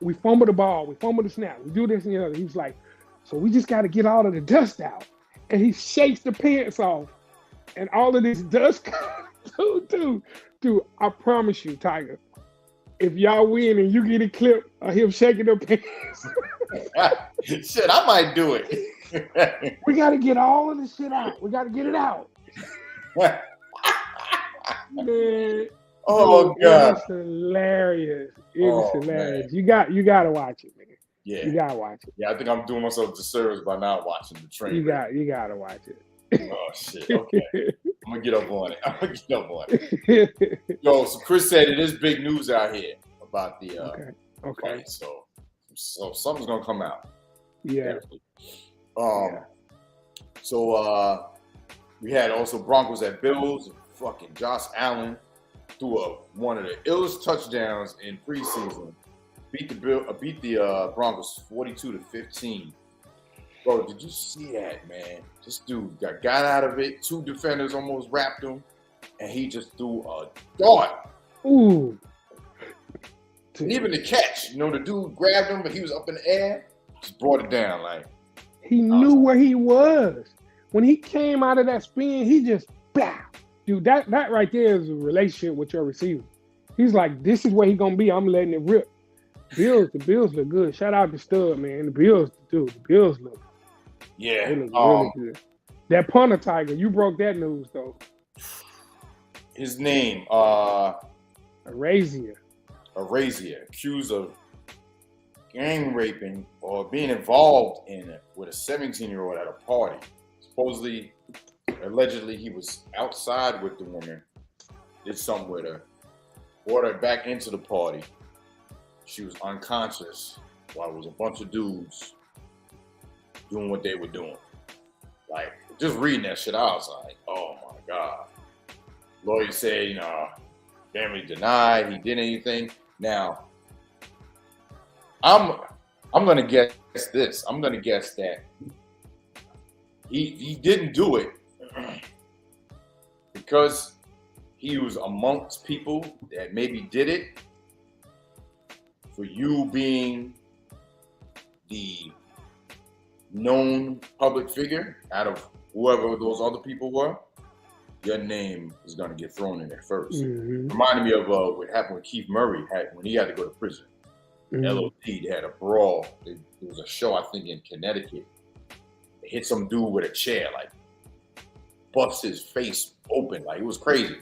We fumble the ball. We fumble the snap. We do this and the other. He was like, so we just got to get all of the dust out. And he shakes the pants off, and all of this dust comes. Dude, I promise you, Tiger, if y'all win and you get a clip of him shaking the pants. Shit, I might do it. We got to get all of this shit out. We got to get it out. Man. Oh, dude, God. It's hilarious. It's hilarious. Man. You got to watch it, man. Yeah. You got to watch it. Yeah, I think I'm doing myself a disservice by not watching the train. You got to watch it. Oh, shit. Okay. I'm going to get up on it. Yo, so Chris said it is big news out here about the fight. So something's going to come out. Yeah. So we had also Broncos at Bills. Fucking Josh Allen threw one of the illest touchdowns in preseason. Beat the Broncos 42-15. Bro, did you see that, man? This dude got out of it. 2 defenders almost wrapped him, and he just threw a dart. Ooh. And even the catch, the dude grabbed him, but he was up in the air, just brought it down. Like he knew where he was. When he came out of that spin, he just blah. Dude, that right there is a relationship with your receiver. He's like, this is where he's gonna be. I'm letting it rip. The Bills look good. Shout out to Stud, man. The Bills look. Yeah. They look really good. That punter, Tiger, you broke that news though. His name, Arazier, accused of gang raping or being involved in it with a 17-year-old at a party. Supposedly, allegedly, he was outside with the woman, did something with her, brought her back into the party. She was unconscious while it was a bunch of dudes doing what they were doing. Like, just reading that shit, I was like, oh my God. Lawyer said, family denied he did anything. Now, I'm gonna guess this. I'm gonna guess that he didn't do it because he was amongst people that maybe did it. For you being the known public figure out of whoever those other people were, your name is going to get thrown in there first. Mm-hmm. Reminded me of what happened with Keith Murray when he had to go to prison. Mm-hmm. LOD, they had a brawl. There was a show, I think, in Connecticut. They hit some dude with a chair, like, bust his face open. Like, it was crazy.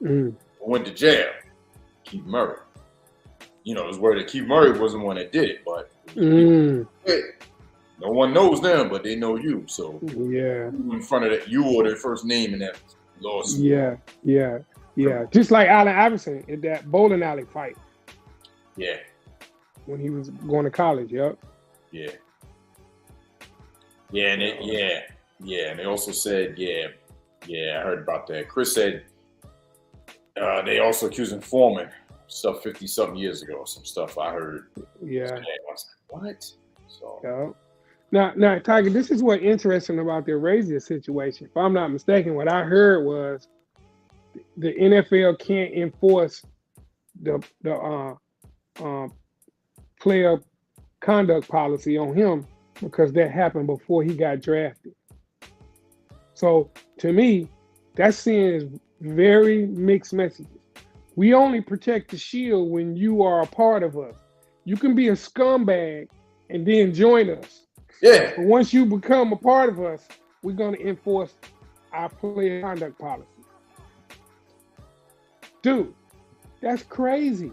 Mm-hmm. Went to jail. Keith Murray. It was word that Keith Murray wasn't the one that did it, but no one knows them, but they know you. So yeah, in front of that, you or their first name in that Lawsuit. Yeah. Just like Allen Iverson in that bowling alley fight. Yeah. When he was going to college, yep. Yeah. Yeah, and and they also said, I heard about that. Chris said they also accused him Foreman stuff 50-something years ago, some stuff I heard. Yeah. I was like, what? So. Yeah. Now, Tiger, this is what's interesting about the Razor situation. If I'm not mistaken, what I heard was the NFL can't enforce the player conduct policy on him because that happened before he got drafted. So to me, that sends very mixed messages. We only protect the shield when you are a part of us. You can be a scumbag and then join us. Yeah. But once you become a part of us, we're going to enforce our player conduct policy. Dude, that's crazy.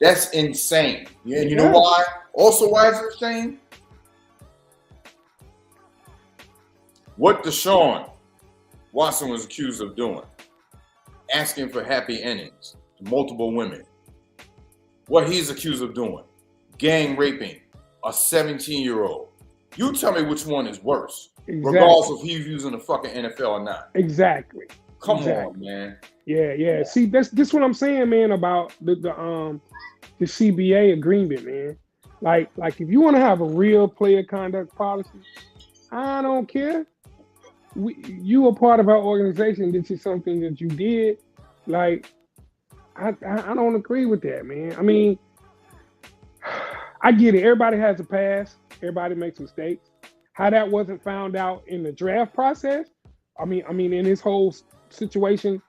That's insane. Yeah, and you know why? Also, why is it insane? What Deshaun Watson was accused of doing, asking for happy endings to multiple women. What he's accused of doing, gang raping a 17-year-old. You tell me which one is worse, regardless of he's using the fucking NFL or not. Exactly. Come on, man. Yeah. See, this what I'm saying, man, about the CBA agreement, man. Like if you want to have a real player conduct policy, I don't care. You are part of our organization. This is something that you did. Like, I don't agree with that, man. I mean, I get it. Everybody has a past. Everybody makes mistakes. How that wasn't found out in the draft process, I mean, in this whole situation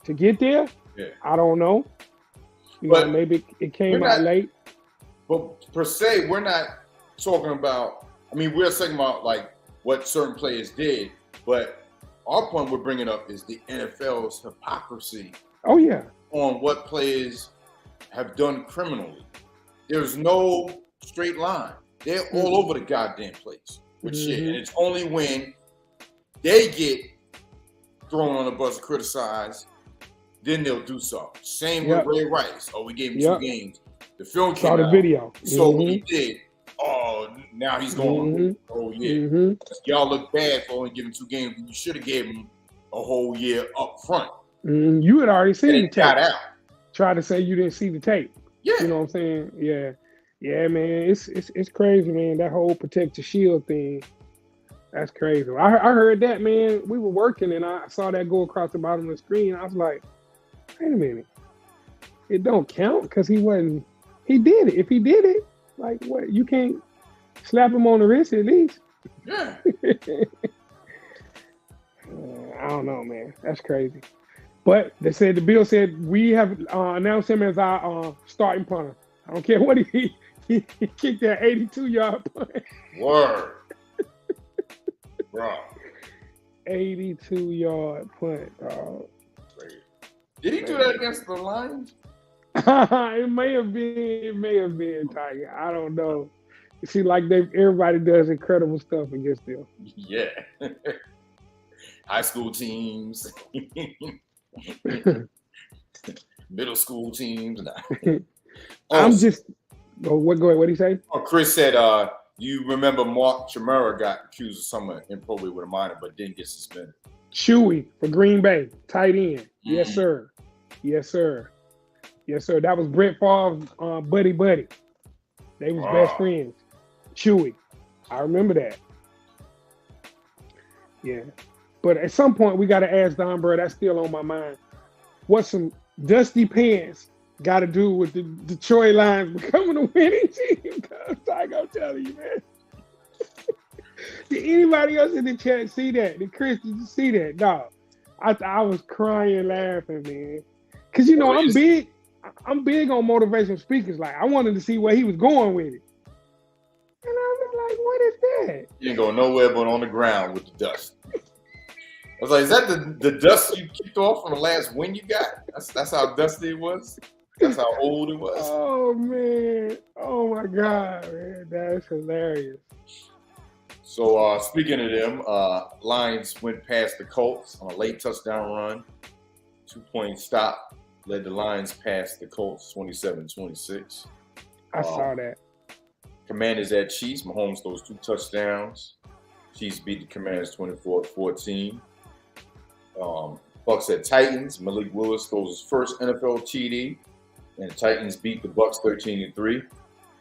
to get there, I don't know. You know, maybe it came out late. But per se, we're not talking about. I mean, we're talking about like what certain players did. But our point we're bringing up is the NFL's hypocrisy. Oh, yeah. On what players have done criminally. There's no straight line. They're all over the goddamn place with shit. And it's only when they get thrown on the bus and criticized, then they'll do something. Same with Ray Rice. Oh, we gave him 2 games. The film came out. Saw the video. So what he did. Oh, now he's going. Oh yeah, y'all look bad for only giving 2 games. You should have gave him a whole year up front. You had already seen the tape. Got out. Try to say you didn't see the tape. Yeah, you know what I'm saying? Yeah, man. It's crazy, man. That whole protect the shield thing. That's crazy. I heard that, man. We were working and I saw that go across the bottom of the screen. I was like, wait a minute. It don't count because he did it. If he did it. Like, what? You can't slap him on the wrist at least? Yeah. I don't know, man. That's crazy. But they said, the bill said, we have announced him as our starting punter. I don't care what he kicked that 82-yard punt. Word. Bro. 82-yard punt, dog. Did he do that against the Lions? It may have been Tiger. I don't know. You see, like everybody does incredible stuff against them. Yeah. High school teams. Middle school teams. I'm just go ahead. What did he say? Oh, Chris said you remember Mark Chimera got accused of something improbably with a minor but didn't get suspended. Chewy for Green Bay, tight end. Yes, sir. That was Brett Favre's buddy. They was best friends. Chewy. I remember that. Yeah. But at some point, we got to ask Don, bro, that's still on my mind. What some dusty pants got to do with the Detroit Lions becoming a winning team? I'm telling you, man. Did anybody else in the chat see that? Did Chris, did you see that? No. I was crying laughing, man. Because, you know, I'm big on motivational speakers. Like, I wanted to see where he was going with it. And I was like, what is that? You didn't go nowhere but on the ground with the dust. I was like, is that the dust you kicked off from the last win you got? That's how dusty it was? That's how old it was? Oh, man. Oh, my God, man. That's hilarious. So speaking of them, Lions went past the Colts on a late touchdown run. 2-point stop led the Lions past the Colts 27-26. I saw that. Commanders at Chiefs. Mahomes throws 2 touchdowns. Chiefs beat the Commanders 24-14. Bucks at Titans. Malik Willis throws his first NFL TD. And the Titans beat the Bucks 13-3.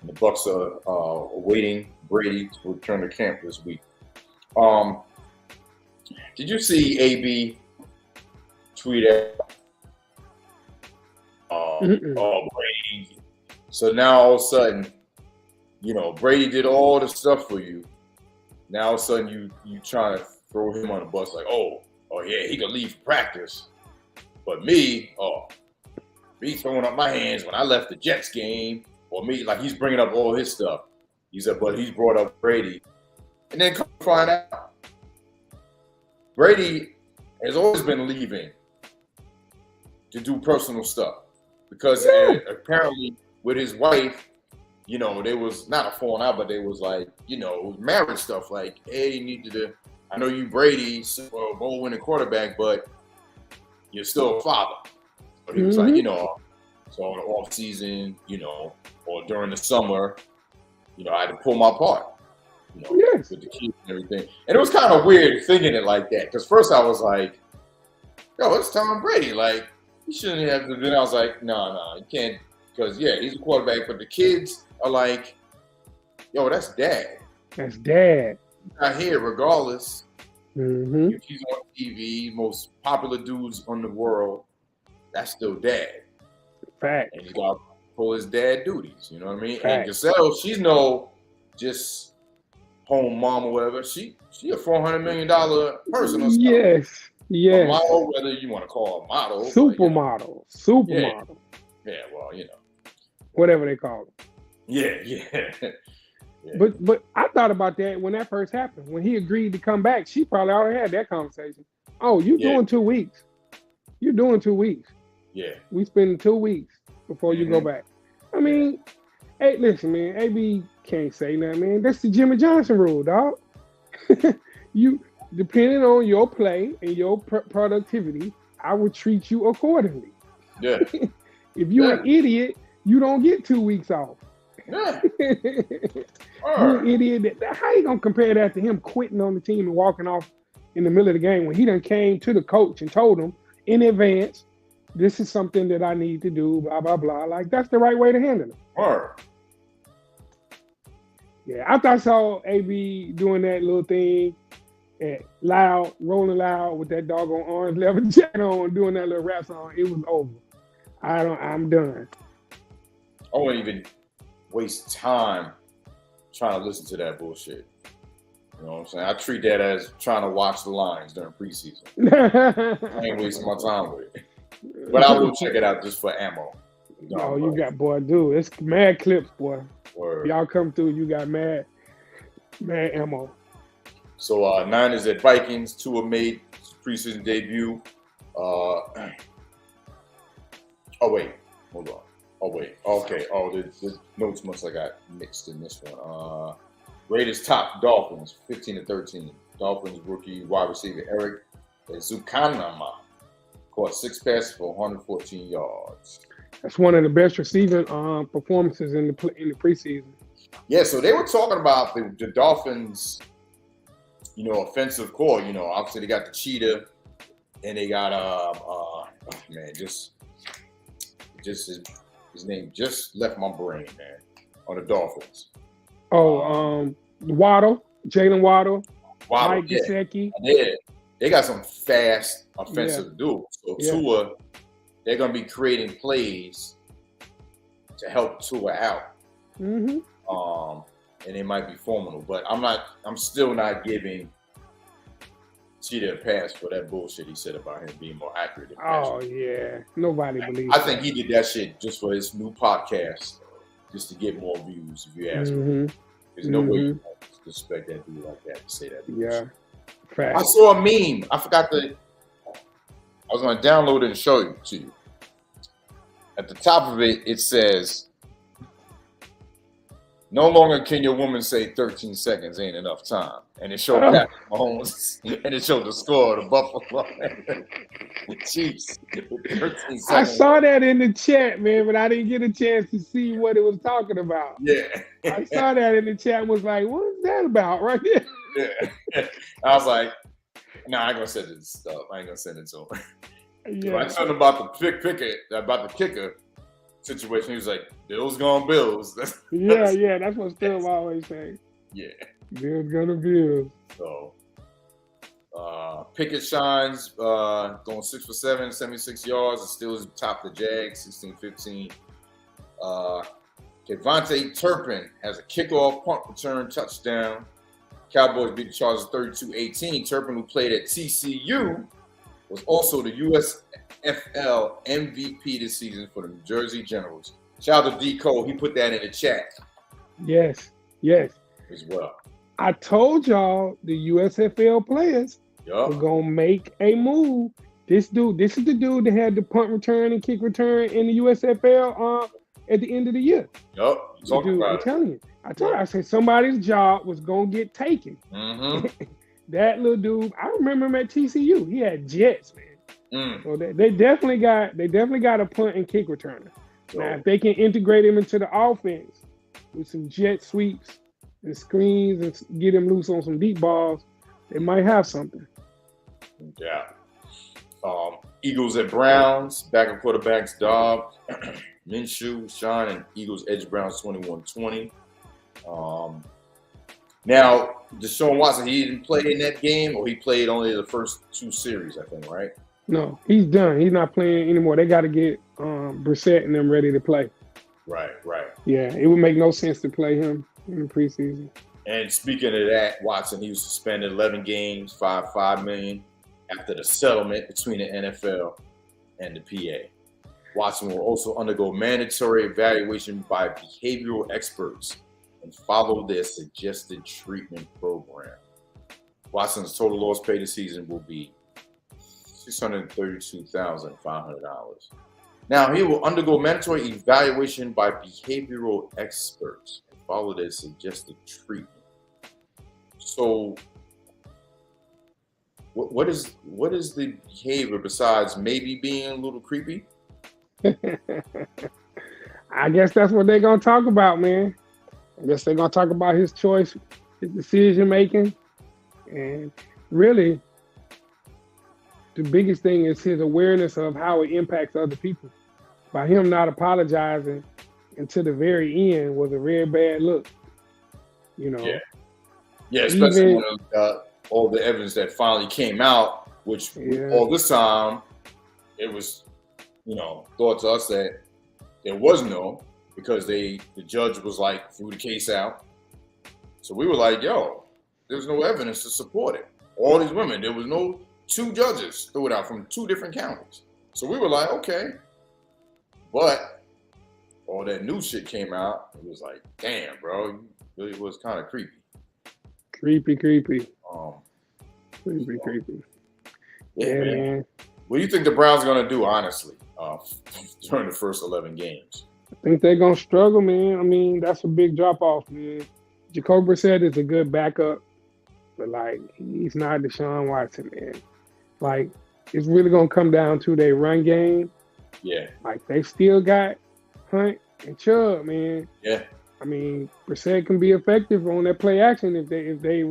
And the Bucks are awaiting Brady to return to camp this week. Did you see AB tweet out? Brady. So now all of a sudden, Brady did all the stuff for you. Now all of a sudden you trying to throw him on the bus like, oh yeah, he could leave practice. But me throwing up my hands when I left the Jets game. Or me, like he's bringing up all his stuff. He said, but he's brought up Brady. And then come find out, Brady has always been leaving to do personal stuff. Because apparently with his wife, there was not a falling out, but there was like, marriage stuff. Like, hey, you needed to, I know you Brady, goal-winning quarterback, but you're still a father. But he was like, so in the off season, or during the summer, I had to pull my part, with the kids and everything. And it was kind of weird thinking it like that. Because first I was like, yo, it's Tom Brady. Like, he shouldn't have to. Then I was like, no, you can't. Because, he's a quarterback. But the kids are like, yo, that's dad. That's dad. He's not here regardless. Mm-hmm. If he's on TV, most popular dudes in the world, that's still dad. Fact. And he's got to pull his dad duties. You know what I mean? Fact. And Giselle, she's no just home mom or whatever. She a $400 million person or something. Yes. A model, whether you want to call her a model. Supermodel. Supermodel. Yeah, well, whatever they call it. Yeah. But I thought about that when that first happened. When he agreed to come back, she probably already had that conversation. Oh, you're doing 2 weeks. You're doing 2 weeks. Yeah. We spend 2 weeks before you go back. I mean, hey, listen, man, AB can't say nothing, man. That's the Jimmy Johnson rule, dog. You, depending on your play and your productivity, I will treat you accordingly. Yeah. If you're an idiot, you don't get 2 weeks off. Yeah. You're an idiot. How you gonna compare that to him quitting on the team and walking off in the middle of the game when he done came to the coach and told him in advance, this is something that I need to do, blah, blah, blah. Like, that's the right way to handle it. Yeah, I thought I saw AB doing that little thing at Loud, Rolling Loud with that doggone orange leather jacket on, doing that little rap song. It was over. I'm done. I wouldn't even waste time trying to listen to that bullshit. You know what I'm saying? I treat that as trying to watch the Lions during preseason. I ain't wasting my time with it. But I will check it out just for ammo. Oh, you got, boy, dude. It's mad clips, boy. Word. Y'all come through, you got mad ammo. So Niners at Vikings, Tua made preseason debut. Hold on. Okay. The notes must have got mixed in this one. Raiders top Dolphins 15-13. Dolphins rookie wide receiver Eric Zukanama caught 6 passes for 114 yards. That's one of the best receiving performances in the preseason. Yeah, so they were talking about the Dolphins, offensive core. Obviously they got the cheetah, and they got his name just left my brain, man. On the Dolphins. Waddle, Jalen Waddle, Mike yeah. Gesicki. Yeah, they got some fast offensive dudes. So Tua, they're gonna be creating plays to help Tua out. Mm-hmm. And they might be formidable, but I'm still not giving Cheetah a pass for that bullshit he said about him being more accurate. Oh yeah, nobody believes. I think he did that shit just for his new podcast, just to get more views. If you ask me, there's no way you can expect that dude like that to say that. Yeah, fact. I saw a meme. I was going to download it and show it to you. At the top of it, it says, No longer can your woman say 13 seconds ain't enough time. And it showed Patrick Mahomes, and it showed the score of the Buffalo Chiefs. 13 seconds. I saw that in the chat, man, but I didn't get a chance to see what it was talking about. Yeah. I saw that in the chat and was like, what is that about right there? Yeah. I was like, nah, I ain't gonna send it stuff. I ain't gonna send it to him. Yeah. I told him about the kicker situation. He was like, Bills gonna Bills. That's what Steve always say. Yeah. Bills gonna Bills. So Pickett shines, going 6 for 7, 76 yards, and still is top the Jags, 16-15. Devontae Turpin has a kickoff punt return touchdown. Cowboys beat the Chargers 32-18. Turpin, who played at TCU, was also the USFL MVP this season for the New Jersey Generals. Shout out to D. Cole. He put that in the chat. Yes. As well. I told y'all the USFL players were going to make a move. This is the dude that had the punt return and kick return in the USFL at the end of the year. Yup. I'm telling you. I said somebody's job was going to get taken. Mm-hmm. That little dude, I remember him at TCU. He had jets, man. So they definitely got a punt and kick returner. Now, if they can integrate him into the offense with some jet sweeps and screens and get him loose on some deep balls, they might have something. Yeah. Eagles at Browns, backup quarterbacks, Dobb, Minshew, Sean, and Eagles edge Browns 21-20. Now, Deshaun Watson, he didn't play in that game, or he played only the first 2 series, I think, right? No, he's done. He's not playing anymore. They got to get Brissett and them ready to play. Right. Yeah, it would make no sense to play him in the preseason. And speaking of that, Watson, he was suspended 11 games, $5 million after the settlement between the NFL and the PA. Watson will also undergo mandatory evaluation by behavioral experts and follow their suggested treatment program. Watson's total loss pay this season will be $632,500. Now, he will undergo mandatory evaluation by behavioral experts and follow their suggested treatment. So, what is the behavior besides maybe being a little creepy? I guess that's what they're going to talk about, man. I guess they're going to talk about his choice, his decision making. And really, the biggest thing is his awareness of how it impacts other people. By him not apologizing until the very end was a very bad look. You know? Yeah, especially when all the evidence that finally came out, which all this time, it was, thought to us that there was no, because the judge was like, threw the case out. So we were like, yo, there's no evidence to support it. All these women, there was no 2 judges threw it out from 2 different counties. So we were like, okay. But all that new shit came out. It was like, damn, bro, it really was kind of creepy. Creepy. Creepy. Yeah, man. What do you think the Browns are going to do, honestly, during the first 11 games? I think they're going to struggle, man. I mean, that's a big drop-off, man. Jacoby Brissett is a good backup, but, he's not Deshaun Watson, man. It's really going to come down to their run game. Yeah. They still got Hunt and Chubb, man. Yeah. I mean, Brissett can be effective on that play action if they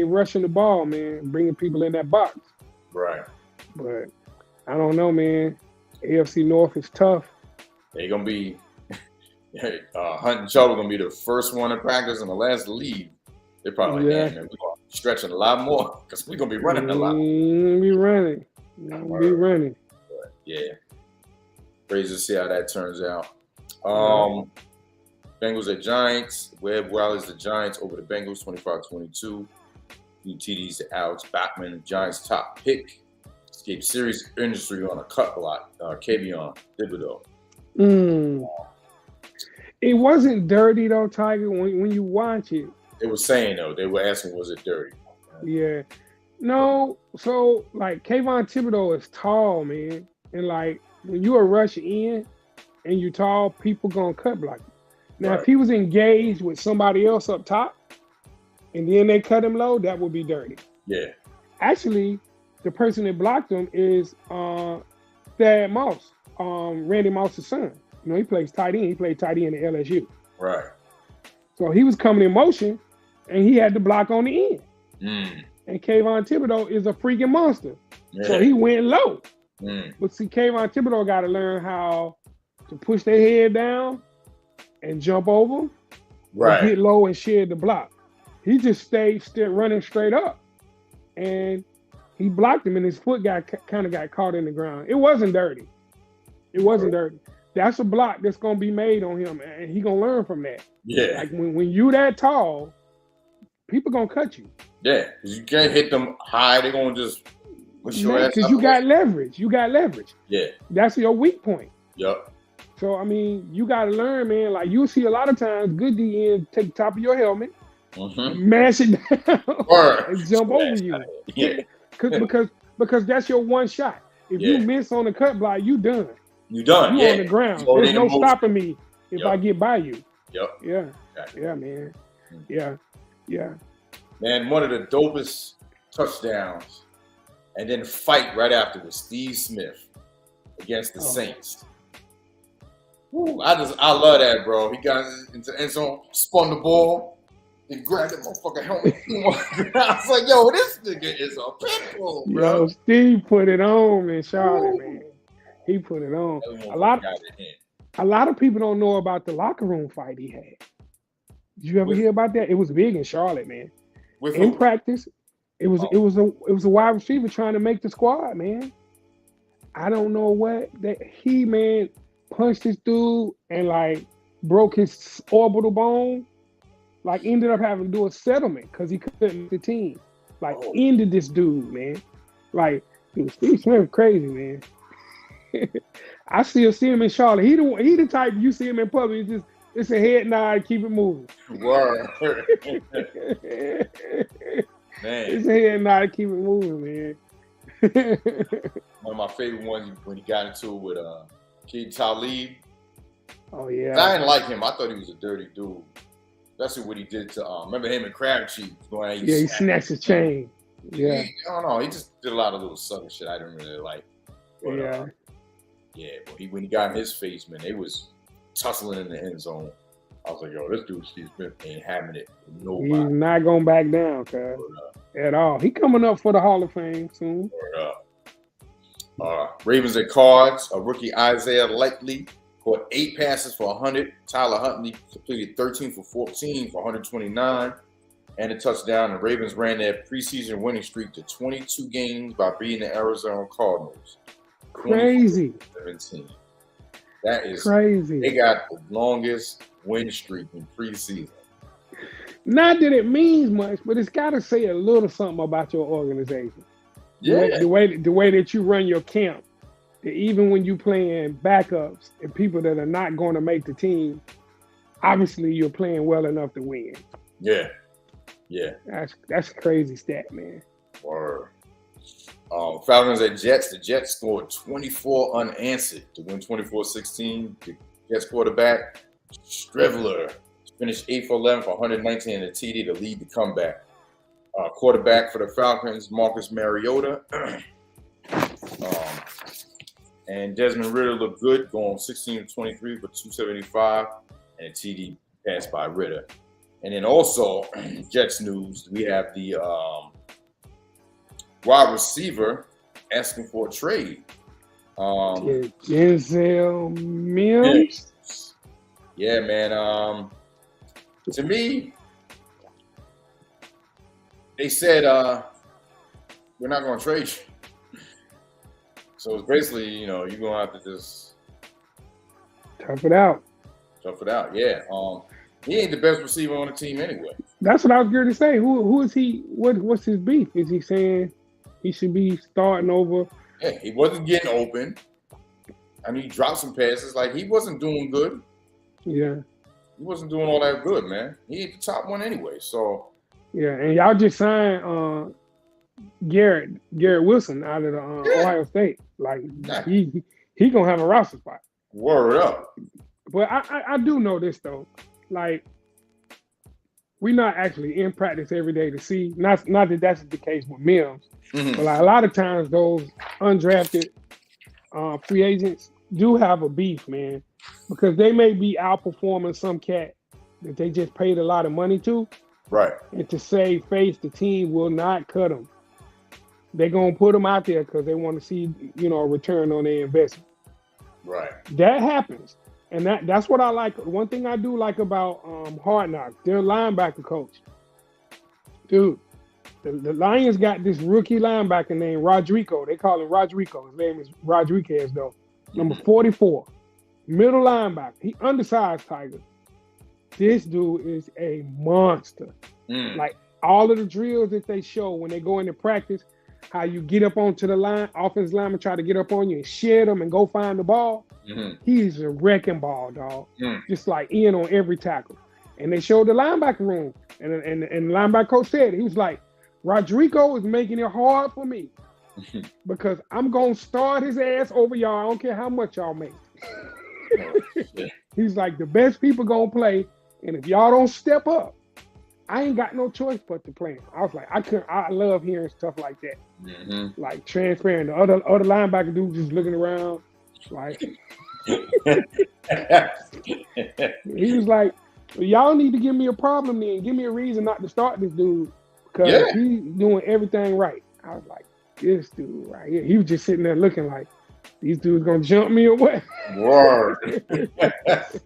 rushing the ball, man, bringing people in that box. Right. But I don't know, man. AFC North is tough. They're gonna be Hunt and Chubb are gonna be the first one in practice and the last to leave. They're probably like, man, we're gonna be stretching a lot more because we're gonna be running a lot. Be running. But, yeah. Crazy to see how that turns out. Bengals at Giants. Webb rallies the Giants over the Bengals 25-22. Few TDs to Alex Bachman, Giants' top pick. Escaped serious injury on a cut block. Kayvon Thibodeau. It wasn't dirty though, Tiger. When you watch it, it was saying though. They were asking, was it dirty? Yeah. No. So Kayvon Thibodeau is tall, man, and when you are rushing in and you tall, people gonna cut block you. Now, if he was engaged with somebody else up top, and then they cut him low, that would be dirty. Yeah. Actually, the person that blocked him is Thad Moss, Randy Moss's son. You know, he plays tight end. He played tight end at LSU. Right. So he was coming in motion, and he had to block on the end. And Kayvon Thibodeau is a freaking monster. Yeah. So he went low. But see, Kayvon Thibodeau got to learn how to push their head down and jump over, and get low and shed the block. He just stayed still running straight up, and he blocked him, and his foot kind of got caught in the ground. It wasn't dirty. It wasn't dirty. That's a block that's gonna be made on him, and he gonna learn from that. Yeah. Like when you that tall, people gonna cut you. Yeah, because you can't hit them high. They're gonna just push your ass. Because you got leverage. You got leverage. Yeah. That's your weak point. Yep. So I mean, you gotta learn, man. Like you see a lot of times, good DNs take the top of your helmet, mash it down, and jump over you. Yeah. Because that's your one shot. If you miss on the cut block, you done. You done. You on the ground. So there's no stopping me if I get by you. Yep. Yeah. Exactly. Yeah, man. Yeah. Man, one of the dopest touchdowns, and then fight right after with Steve Smith against the Saints. Ooh, I love that, bro. He got into the end zone, spun the ball, and grabbed that motherfucking helmet. I was like, yo, this nigga is a pit bull, bro. Yo, Steve put it on in Charlotte, man. He put it on. A lot of people don't know about the locker room fight he had. Did you ever hear about that? It was big in Charlotte, man. In practice, it was a wide receiver trying to make the squad, man. I don't know what that he punched this dude and like broke his orbital bone. Like ended up having to do a settlement because he couldn't make the team. Like ended this dude, man. Like dude, Steve Smith crazy, man. I still see him in Charlotte. He the type you see him in public. It's a head nod, keep it moving. Word. Man. It's a head nod, keep it moving, man. One of my favorite ones when he got into it with Kid Talib. Oh yeah. I didn't like him. I thought he was a dirty dude. That's what he did to remember him and Crab Cheese going. He snatched his chain. Yeah. I don't know. He just did a lot of little sucker shit I didn't really like. But, but when he got in his face, man, they was tussling in the end zone. I was like, yo, this dude Steve Smith ain't having it. Nobody. He's not going back down, cuz. At all. He coming up for the Hall of Fame soon. Ravens and Cards. Rookie Isaiah Likely caught 8 passes for 100. Tyler Huntley completed 13 for 14 for 129 and a touchdown. The Ravens ran their preseason winning streak to 22 games by beating the Arizona Cardinals. Crazy. 17. That is crazy. They got the longest win streak in preseason. Not that it means much, but it's got to say a little something about your organization. Yeah. The way that you run your camp, that even when you playing backups and people that are not going to make the team, obviously you're playing well enough to win. Yeah. That's a crazy stat, man. Word. Falcons at Jets. The Jets scored 24 unanswered to win 24-16. The Jets quarterback, Strivler, finished 8 for 11 for 119 and a TD to lead the comeback. Quarterback for the Falcons, Marcus Mariota. And Desmond Ridder looked good, going 16-23 for 275 and a TD pass by Ridder. And then also, Jets news, we have the wide receiver asking for a trade. Denzel Mims? Yeah, man. To me, they said, we're not going to trade you. So it's basically, you're going to have to just tough it out. Yeah. He ain't the best receiver on the team anyway. That's what I was going to say. Who is he? What's his beef? Is he saying he should be starting over? Yeah, he wasn't getting open. I mean, he dropped some passes. Like, he wasn't doing good. Yeah. He wasn't doing all that good, man. He ain't the top one anyway, so. Yeah, and y'all just signed Garrett Wilson out of the Ohio State. Like, he going to have a roster spot. Word up. But I do know this though. Like, we're not actually in practice every day to see. Not that that's the case with Mims, but like a lot of times those undrafted free agents do have a beef, man, because they may be outperforming some cat that they just paid a lot of money to. Right. And to save face, the team will not cut them. They're going to put them out there because they want to see, a return on their investment. Right. That happens. And that's what I like. One thing I do like about Hard Knocks, their linebacker coach. Dude, the Lions got this rookie linebacker named Rodrigo. They call him Rodrigo. His name is Rodriguez, though. Number 44. Middle linebacker. He undersized Tiger. This dude is a monster. Like, all of the drills that they show when they go into practice, how you get up onto the line, offensive lineman try to get up on you and shed them and go find the ball. He's a wrecking ball, dog. Just like in on every tackle. And they showed the linebacker room. And the linebacker coach said, he was like, Rodrigo is making it hard for me because I'm going to start his ass over y'all. I don't care how much y'all make. He's like, the best people going to play. And if y'all don't step up, I ain't got no choice but to play him. I was like, I love hearing stuff like that. Like transparent. The other linebacker dude just looking around. Like, he was like, y'all need to give me a problem then. Give me a reason not to start this dude because he's doing everything right. I was like, this dude right here. He was just sitting there looking like, these dudes gonna jump me or what? Word. That's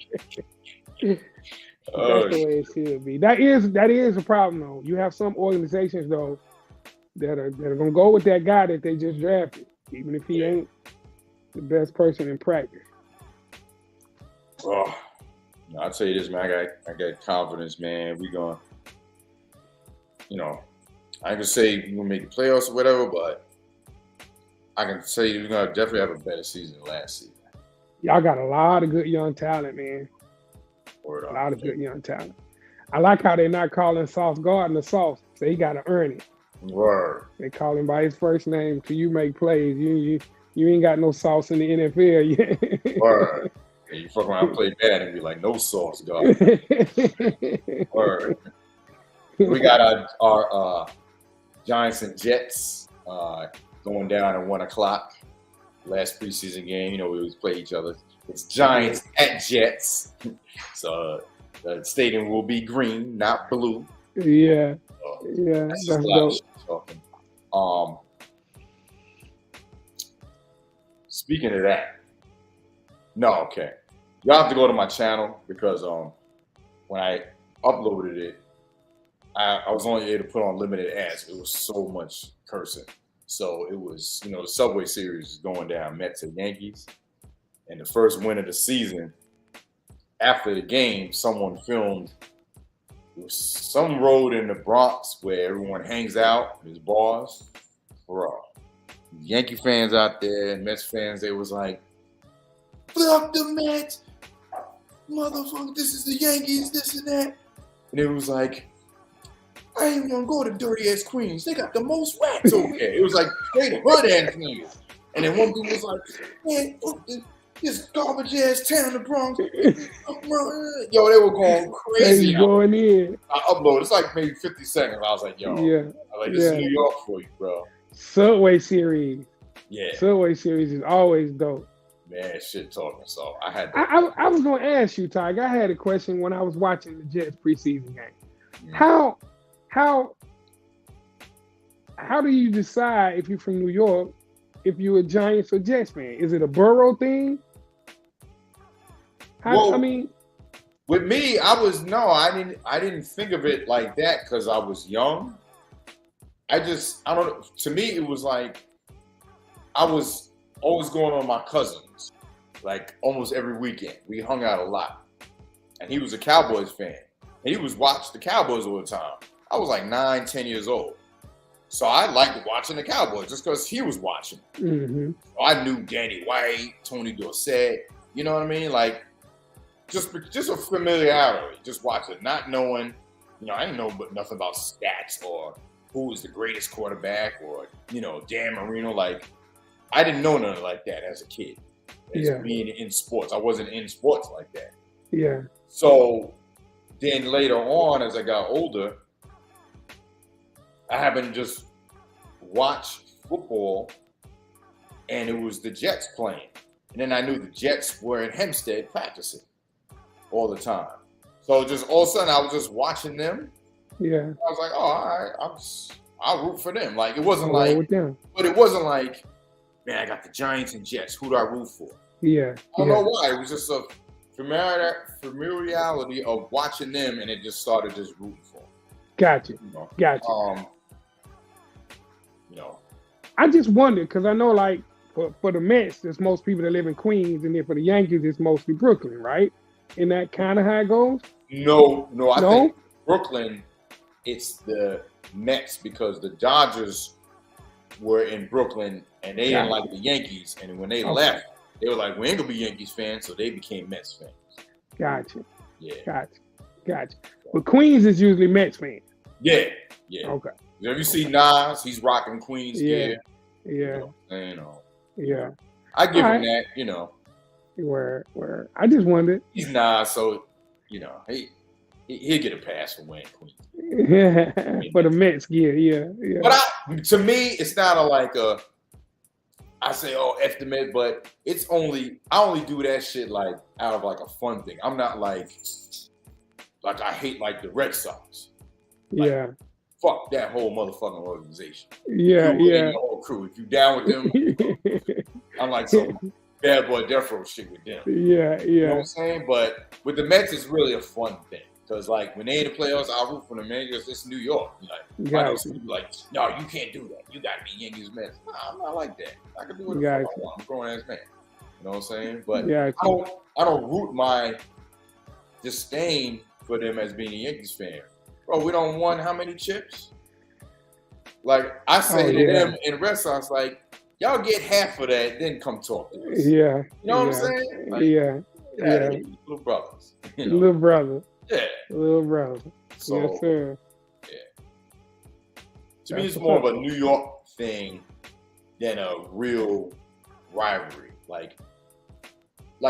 the way it should be. That is a problem though. You have some organizations though that are gonna go with that guy that they just drafted, even if he ain't the best person in practice. Oh, I'll tell you this, man. I got confidence, man. We gonna, I can say we're gonna make the playoffs or whatever, but I can say we're gonna definitely have a better season than last season. Y'all got a lot of good young talent, man. A lot of good young talent. I like how they're not calling Sauce Gardner Sauce, so he got to earn it. Word. They call him by his first name till you make plays. You ain't got no sauce in the NFL yet. Word. And you fuck around and play bad and be like, no Sauce Gardner. Word. We got our Giants and Jets going down at 1 o'clock. Last preseason game, we always play each other. It's Giants at Jets. So the stadium will be green, not blue. Yeah. That's dope. Speaking of that, okay. Y'all have to go to my channel because when I uploaded it, I was only able to put on limited ads. It was so much cursing. So it was, the Subway Series is going down, Mets and Yankees. And the first win of the season, after the game, someone filmed some road in the Bronx where everyone hangs out, there's bars. Bro, Yankee fans out there and Mets fans, they was like, fuck the Mets, motherfucker, this is the Yankees, this and that. And it was like, I ain't even gonna go to dirty ass Queens. They got the most rats over there. It was like straight hood ass Queens. And then one dude was like, man, this garbage ass town, the Bronx. Yo, they were going crazy. Going in. I uploaded. It's like maybe 50 seconds. I was like, yo, this is New York for you, bro. Subway Series. Yeah. Subway Series is always dope. Man, shit talking. So I had to. I was going to ask you, Tyg. I had a question when I was watching the Jets preseason game. How do you decide if you're from New York, if you're a Giants or Jets fan? Is it a borough thing? With me, I didn't think of it like that because I was young. I don't know. To me, it was like I was always going on my cousins, like almost every weekend. We hung out a lot. And he was a Cowboys fan. And he was watching the Cowboys all the time. I was like 9, 10 years old. So I liked watching the Cowboys just because he was watching. So I knew Danny White, Tony Dorsett, you know what I mean? Like, just a familiarity, just watching, not knowing, I didn't know nothing about stats or who was the greatest quarterback or, Dan Marino. Like, I didn't know nothing like that as a kid. As being in sports. I wasn't in sports like that. Yeah. So then later on, as I got older, I happened to just watch football, and it was the Jets playing. And then I knew the Jets were in Hempstead practicing all the time. So just all of a sudden, I was just watching them. Yeah. I was like, oh, all right, I'll root for them. Like, it wasn't Roll like, with them. but it wasn't like, man, I got the Giants and Jets. Who do I root for? Yeah. I don't know why. It was just a familiarity of watching them, and it just started just rooting for them. Gotcha. You know? Gotcha. You know. I just wondered, because I know, like, for the Mets, there's most people that live in Queens, and then for the Yankees, it's mostly Brooklyn, right? Isn't that kind of how it goes? No. I think Brooklyn, it's the Mets, because the Dodgers were in Brooklyn, and they didn't like the Yankees, and when they left, they were like, we ain't gonna be Yankees fans, so they became Mets fans. Gotcha. Yeah. Gotcha. But Queens is usually Mets fans. Yeah. Okay. Have you seen Nas? He's rocking Queens gear. Yeah. You know. Yeah. I give him that, you know. Where I just wondered. He's Nas, so, you know, he'll get a pass for wearing Queens. Yeah. For the Mets gear, yeah. But to me, it's not I say, oh, F the Mets, but I only do that shit like out of like a fun thing. I'm not like I hate like the Red Sox. Like, fuck that whole motherfucking organization. Yeah. The whole crew. If you down with them, I'm like some bad boy death row shit with them. Yeah. You know what I'm saying? But with the Mets, it's really a fun thing. Because, like, when they in the playoffs, I'll root for them, man, because it's New York. Like, I know some people like, no, you can't do that. You got to be Yankees Mets. No, I'm not like that. I can do whatever I want. I'm a grown-ass man. You know what I'm saying? But I don't root my disdain for them as being a Yankees fan. Bro, we don't won how many chips? Like, I say to them in Red Sox, like, y'all get half of that, then come talk to us. Yeah. You know what I'm saying? Like, little brothers. You know? Little brother. Yeah. Little brother. So, yes, sir. Yeah. To me, it's more of a New York thing than a real rivalry. Like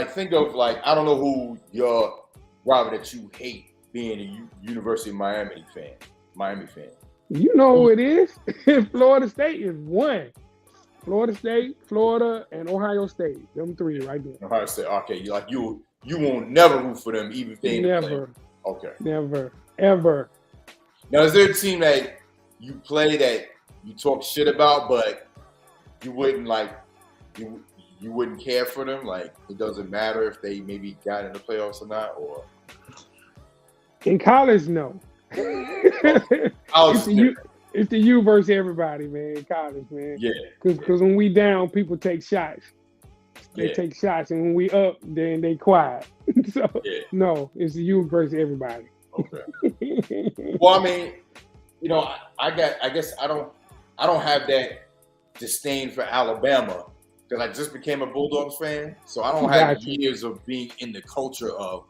think of, like, I don't know who your rival that you hate being a University of Miami fan. You know who it is? Florida State is one. Florida State, Florida, and Ohio State. Them three right there. Ohio State. Okay, you won't never root for them, even if they never. Okay. Never. Ever. Now, is there a team that you play that you talk shit about, but you wouldn't you wouldn't care for them? Like, it doesn't matter if they maybe got in the playoffs or not, or in college, no. It's the you versus everybody, man. In college, man. Yeah. Because when we down, people take shots. They take shots, and when we up, then they quiet. So no, it's you versus everybody. Okay. Well, I mean, you know, I guess I don't have that disdain for Alabama because I just became a Bulldogs fan, so I don't have years of being in the culture of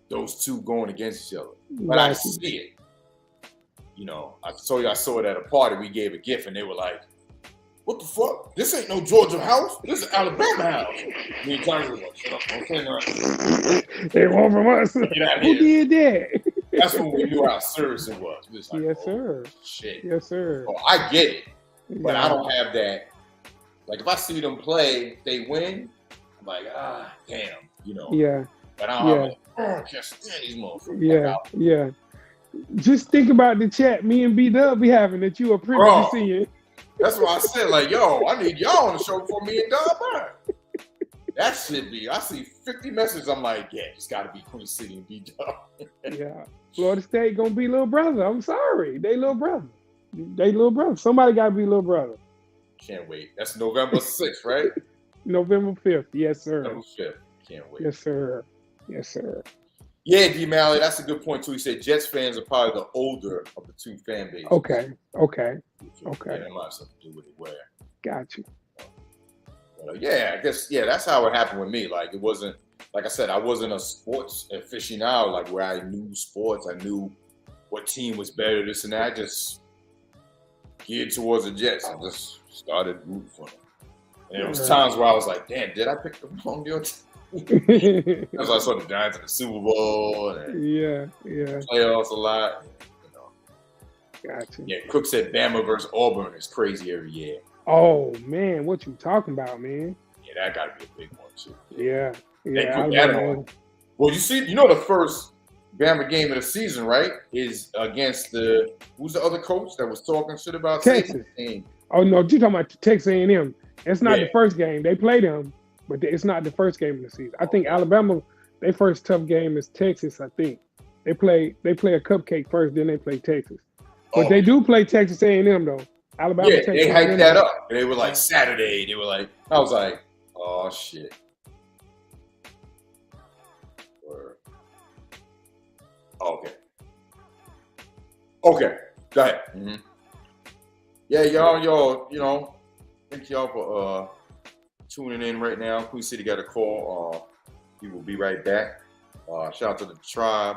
those two going against each other. But I see it. You know, I saw it at a party. We gave a gift, and they were like, "What the fuck? This ain't no Georgia house. This is Alabama house." Me and Johnny was like, "Shut up! Don't say nothing." They want from us. Who did that? That's when we knew how serious it was. We was like, yes, sir. Shit. Yes, sir. So I get it, but I don't have that. Like, if I see them play, they win. I'm like, damn, you know. Yeah. But I don't have can't stand these motherfuckers. Yeah. Just think about the chat me and B-Dub be having that you are privy to seeing. That's what I said. Like, yo, I need y'all on the show before me and Dub. That should be. I see 50 messages. I'm like, yeah, it's got to be Queen City and B-Dub. Yeah. Florida State going to be little brother. I'm sorry. They little brother. Somebody got to be little brother. Can't wait. That's November 6th, right? November 5th. Yes, sir. November 5th. Can't wait. Yes, sir. Yes, sir. Yeah, D. Malley, that's a good point, too. He said Jets fans are probably the older of the two fan bases. Okay. Yeah, that might have something to do with it. Where? Got you. Yeah, I guess, that's how it happened with me. Like, it wasn't, like I said, I wasn't a sports aficionado, like where I knew sports. I knew what team was better, this and that. I just geared towards the Jets. I just started rooting for them. And there was times where I was like, damn, did I pick the wrong deal? That's why I saw the Giants in the Super Bowl. And yeah. playoffs a lot. You know. Gotcha. Yeah, Cook said Bama versus Auburn is crazy every year. Oh man, what you talking about, man? Yeah, that got to be a big one too. Yeah. They put that on. Well, you know the first Bama game of the season, right? Is against who's the other coach that was talking shit about Texas? Oh no, you talking about Texas A&M? It's not the first game. They play them, but it's not the first game of the season. I think Alabama, their first tough game is Texas. I think they play a cupcake first, then they play Texas. But they do play Texas A&M though. Alabama. Yeah, Texas they hyped A&M. that up. They were like Saturday. They were like, I was like, oh shit. Okay. Go ahead. Mm-hmm. Yeah, y'all, you know, thank y'all for tuning in right now. Queen City got a call. We will be right back. Shout out to the tribe.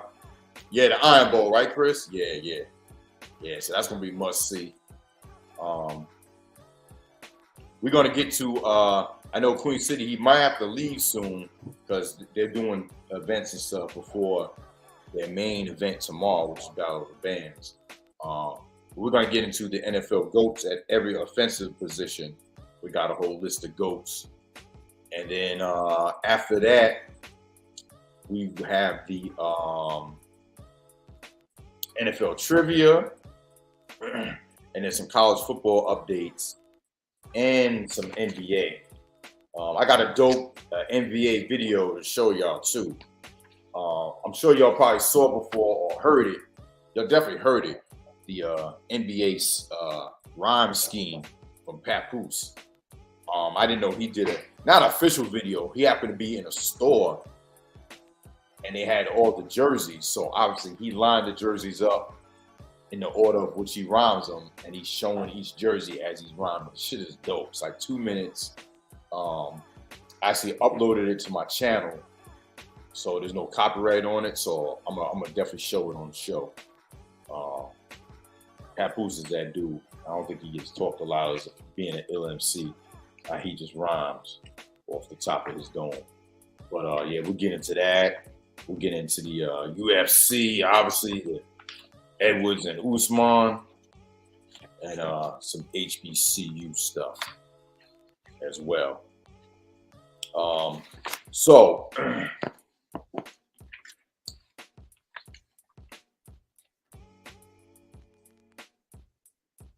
Yeah, the Iron Bowl, right, Chris? Yeah. So that's gonna be must see. We're gonna get to. I know Queen City. He might have to leave soon because they're doing events and stuff before their main event tomorrow, which is Battle of the Bands. We're going to get into the NFL GOATs at every offensive position. We got a whole list of GOATs. And then after that, we have the NFL trivia and then some college football updates and some NBA. I got a dope NBA video to show y'all too. I'm sure y'all probably saw before or heard it. Y'all definitely heard it. The NBA's rhyme scheme from Papoose. I didn't know he did not an official video. He happened to be in a store and they had all the jerseys. So obviously he lined the jerseys up in the order of which he rhymes them, and he's showing each jersey as he's rhyming. Shit is dope. It's like 2 minutes. I actually uploaded it to my channel, so there's no copyright on it. So I'm gonna definitely show it on the show. Papoose is that dude. I don't think he gets talked a lot as being an LMC. He just rhymes off the top of his dome. But yeah, we'll get into that. We'll get into the UFC, obviously, the Edwards and Usman, and some HBCU stuff as well. So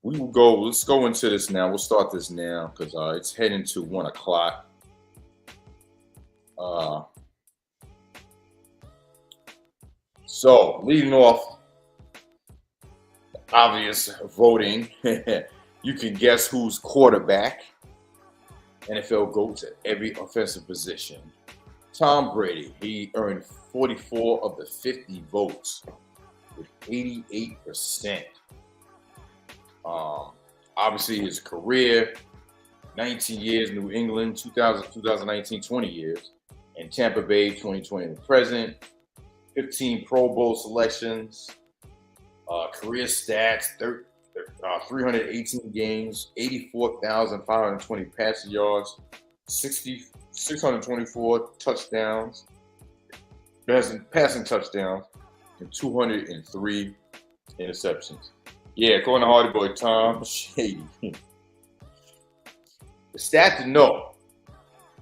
we will go. Let's go into this now. We'll start this now because it's heading to 1 o'clock. So leading off, obvious voting. You can guess who's quarterback. NFL GOATs at every offensive position. Tom Brady, he earned 44 of the 50 votes with 88%. Obviously his career, 19 years New England, 2019, 20 years, and Tampa Bay, 2020 to present, 15 Pro Bowl selections, career stats, 318 games, 84,520 passing yards, 624 touchdowns, passing touchdowns, and 203 interceptions. Yeah, according to Hardy Boy Tom Shady. The stat to know: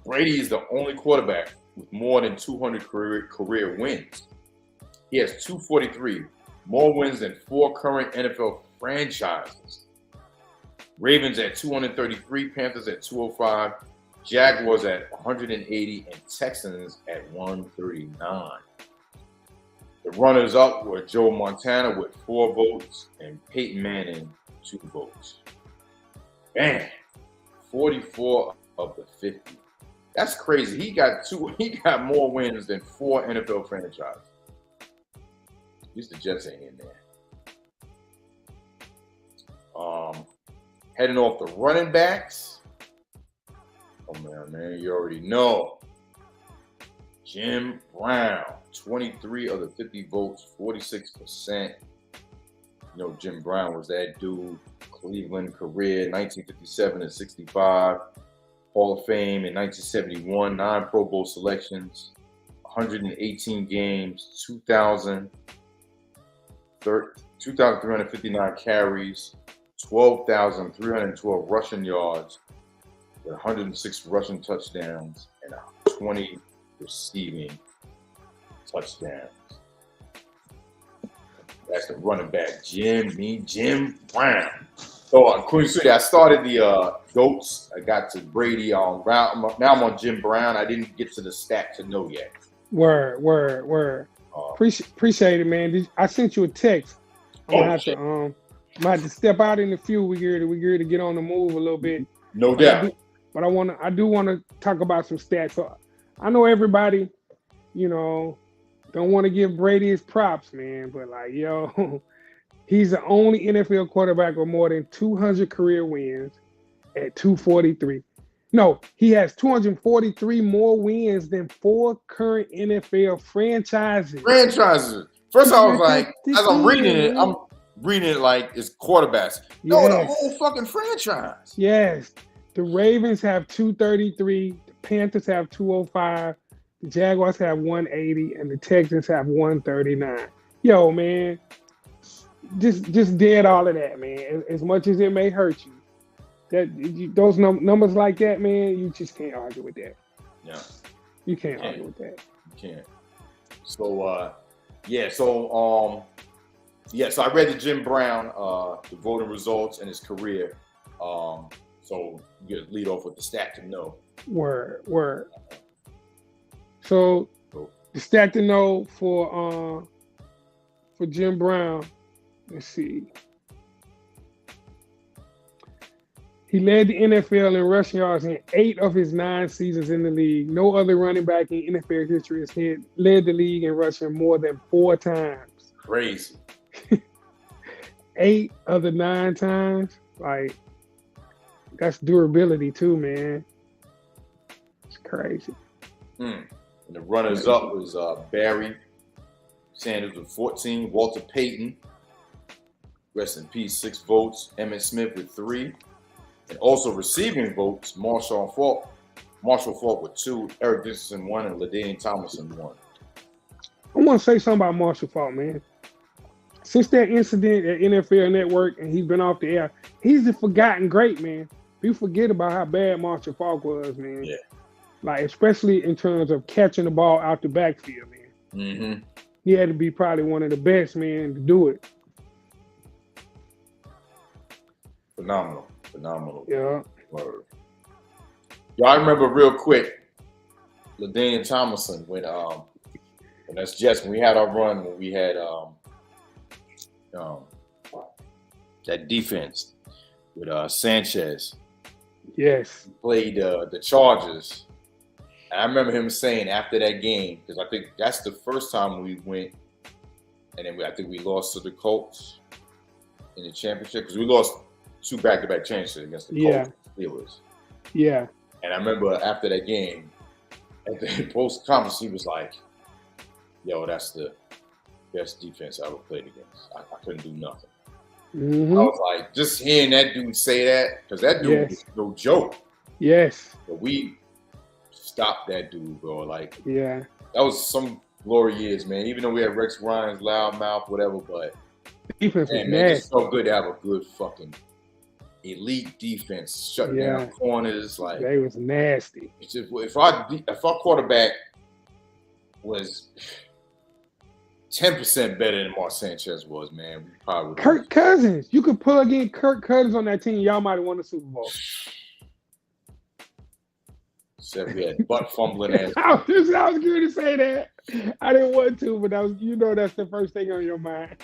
Brady is the only quarterback with more than 200 career wins. He has 243, more wins than 4 current NFL franchises. Ravens at 233, Panthers at 205, Jaguars at 180, and Texans at 139. The runners-up were Joe Montana with 4 votes and Peyton Manning 2 votes. Man, 44 of the 50. That's crazy. He got more wins than 4 NFL franchises. At least the Jets ain't in there. Heading off the running backs. Oh man, you already know. Jim Brown, 23 of the 50 votes, 46%. You know, Jim Brown was that dude. Cleveland career, 1957 to 65. Hall of Fame in 1971, 9 Pro Bowl selections, 118 games, 2,359 carries, 12,312 rushing yards, with 106 rushing touchdowns and 20 receiving touchdowns. That's the running back, Jim Brown. So Queen City, I started the GOATs. I got to Brady. Now I'm on Jim Brown. I didn't get to the stat to know yet. Word. Appreciate it, man. I sent you a text. I'm gonna have to step out in the few. We gear to get on the move a little bit. No doubt. But I do want to talk about some stats. So I know everybody, don't want to give Brady his props, man. But he's the only NFL quarterback with more than 200 career wins at 243. No, he has 243 more wins than 4 current NFL franchises. First, I was like, as I'm reading it like it's quarterbacks. No, the whole fucking franchise. Yes. The Ravens have 233. The Panthers have 205. The Jaguars have 180. And the Texans have 139. Yo, man. Just dead all of that, man. As much as it may hurt you. Those numbers like that, man, you just can't argue with that. Yeah. You can't argue with that. You can't. So, So I read the Jim Brown, the voting results and his career. So you lead off with the stat to know. Word. So the stat to know for Jim Brown, let's see. He led the NFL in rushing yards in 8 of his 9 seasons in the league. No other running back in NFL history has led the league in rushing more than 4 times. Crazy. 8 of the 9 times, that's durability too, man. It's crazy. And the runners-up was Barry Sanders with 14, Walter Payton, rest in peace, 6 votes, Emmitt Smith with 3, and also receiving votes, Marshall Faulk with 2, Eric Dickerson 1, and LaDainian Tomlinson 1. I want to say something about Marshall Faulk, man. Since that incident at NFL Network and he's been off the air, he's the forgotten great, man. You forget about how bad Marshall Faulk was, man. Yeah. Especially in terms of catching the ball out the backfield, man. Mm-hmm. He had to be probably one of the best, man, to do it. Phenomenal. Yeah. Word. Y'all remember real quick, LaDainian Tomlinson when that's just when we had our run when we had that defense with Sanchez. Yes. He played the Chargers. And I remember him saying after that game, because I think that's the first time we went, and then I think we lost to the Colts in the championship, because we lost 2 back-to-back championships against the Colts and Steelers. Yeah. And I remember after that game, at the post-conference, he was like, yo, that's the best defense I ever played against. I couldn't do nothing. Mm-hmm. I was like, just hearing that dude say that, because that dude was no joke. Yes. But we stopped that dude, bro. That was some glory years, man. Even though we had Rex Ryan's loudmouth, whatever, but defense was man, it felt good to have a good fucking elite defense, shutting down corners. They was nasty. It's just, if our quarterback was 10% better than Mark Sanchez was, man, we probably would. Kirk Cousins. You could plug in Kirk Cousins on that team. Y'all might have won the Super Bowl. Except we had butt fumbling ass. I was going to say that. I didn't want to, but that's the first thing on your mind.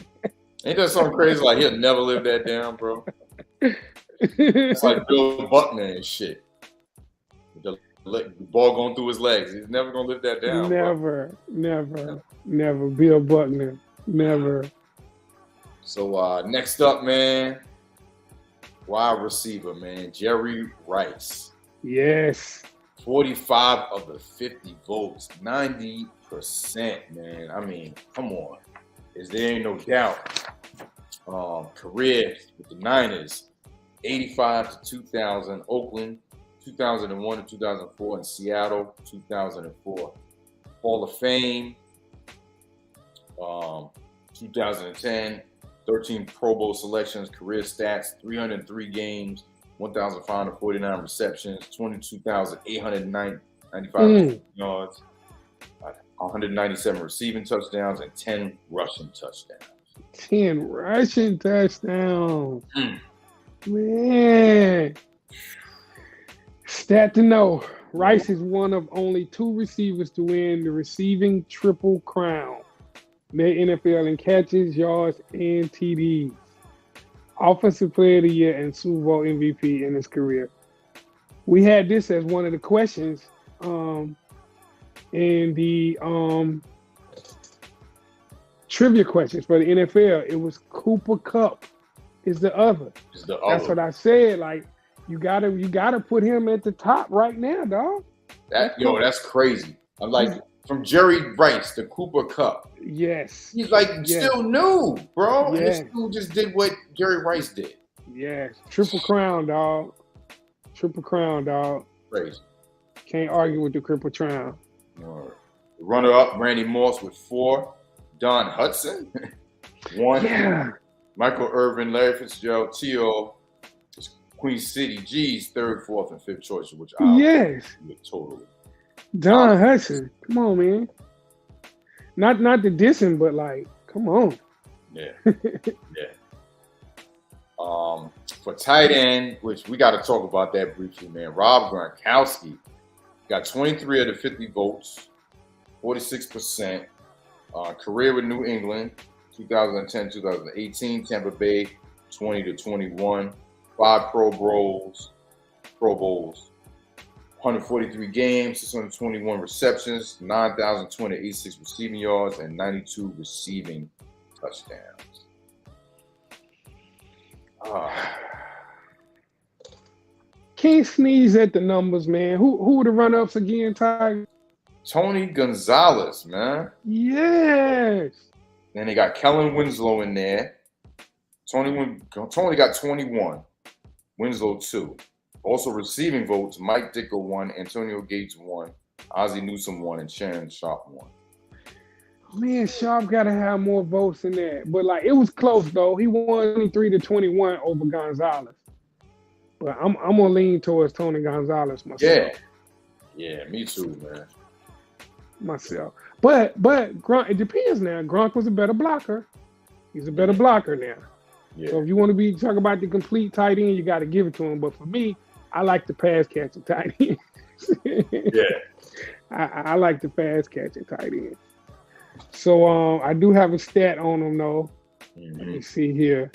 Ain't that something crazy? Like he'll never live that down, bro. It's like Bill Buckner and shit. The ball going through his legs. He's never gonna live that down. Never. Bill Buckner. Never. So next up, man, wide receiver, man, Jerry Rice. Yes. 45 of the 50 votes, 90%, man. I mean, come on. There ain't no doubt. Career with the Niners, 85 to 2000, Oakland, 2001 to 2004 in Seattle, 2004 Hall of Fame, 2010, 13 Pro Bowl selections, career stats, 303 games, 1,549 receptions, 22,895 yards, 197 receiving touchdowns, and 10 rushing touchdowns. 10 rushing touchdowns. Man. Stat to know. Rice is one of only 2 receivers to win the receiving triple crown. Led NFL in catches, yards, and TDs. Offensive Player of the Year and Super Bowl MVP in his career. We had this as one of the questions in the trivia questions for the NFL. It was Cooper Kupp is the other. That's what I said. Like, you gotta put him at the top right now, dog. That's crazy. I'm like, from Jerry Rice to Cooper Kupp. Yes. He's like still new, bro. Yes. And this dude just did what Jerry Rice did. Yes. Triple crown, dog. Triple crown, dog. Crazy. Can't argue with the triple crown. Runner-up, Randy Moss with 4. Don Hudson, 1. Yeah. Michael Irvin, Larry Fitzgerald, T.O., Queen City G's 3rd, 4th, and 5th choice, which I totally. Don Hudson, come on, man. Not the dissing, but like, come on. Yeah. For tight end, which we got to talk about that briefly, man. Rob Gronkowski got 23 of the 50 votes, 46%. Career with New England, 2010, 2018. Tampa Bay, 20 to 21. 5 Pro Bowls, 143 games, 621 receptions, 9,286 receiving yards, and 92 receiving touchdowns. Can't sneeze at the numbers, man. Who are the run-ups again, Tiger? Tony Gonzalez, man. Yes. Then they got Kellen Winslow in there. Tony got 21. Winslow 2. Also receiving votes, Mike Dicker 1, Antonio Gates 1, Ozzie Newsome 1, and Shannon Sharp 1. Man, Sharp gotta have more votes than that. But like, it was close though. He won 23 to 21 over Gonzalez. But I'm gonna lean towards Tony Gonzalez myself. Yeah, me too, man. Myself. But Gronk, it depends now. Gronk was a better blocker. He's a better blocker now. Yeah. So if you want to be talking about the complete tight end, you got to give it to him. But for me, I like the pass catching tight end. I like the pass catching tight end. So I do have a stat on him though. Let me see here.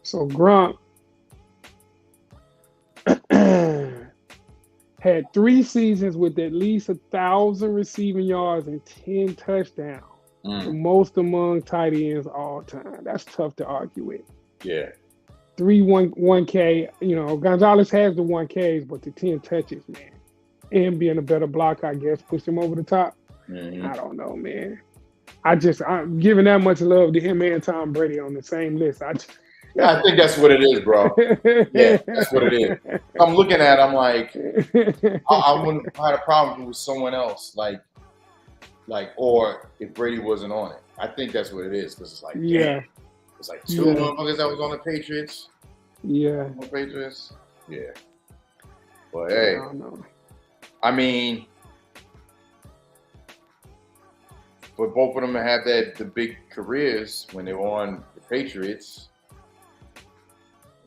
So Gronk had 3 seasons with at least 1,000 receiving yards and 10 touchdowns. The most among tight ends all time. That's tough to argue with. Yeah. 3 1K. Gonzalez has the 1Ks, but the 10 touches, man. And being a better blocker, I guess, pushed him over the top. I don't know, man. I'm giving that much love to him and Tom Brady on the same list. I think that's what it is, bro. Yeah, that's what it is. I'm looking at it, I'm like, I wouldn't have had a problem with someone else, or if Brady wasn't on it. I think that's what it is, because it's like, damn. It's like 2 motherfuckers that was on the Patriots. Yeah. On the Patriots. Yeah. But hey, I mean, for both of them to have the big careers when they were on the Patriots,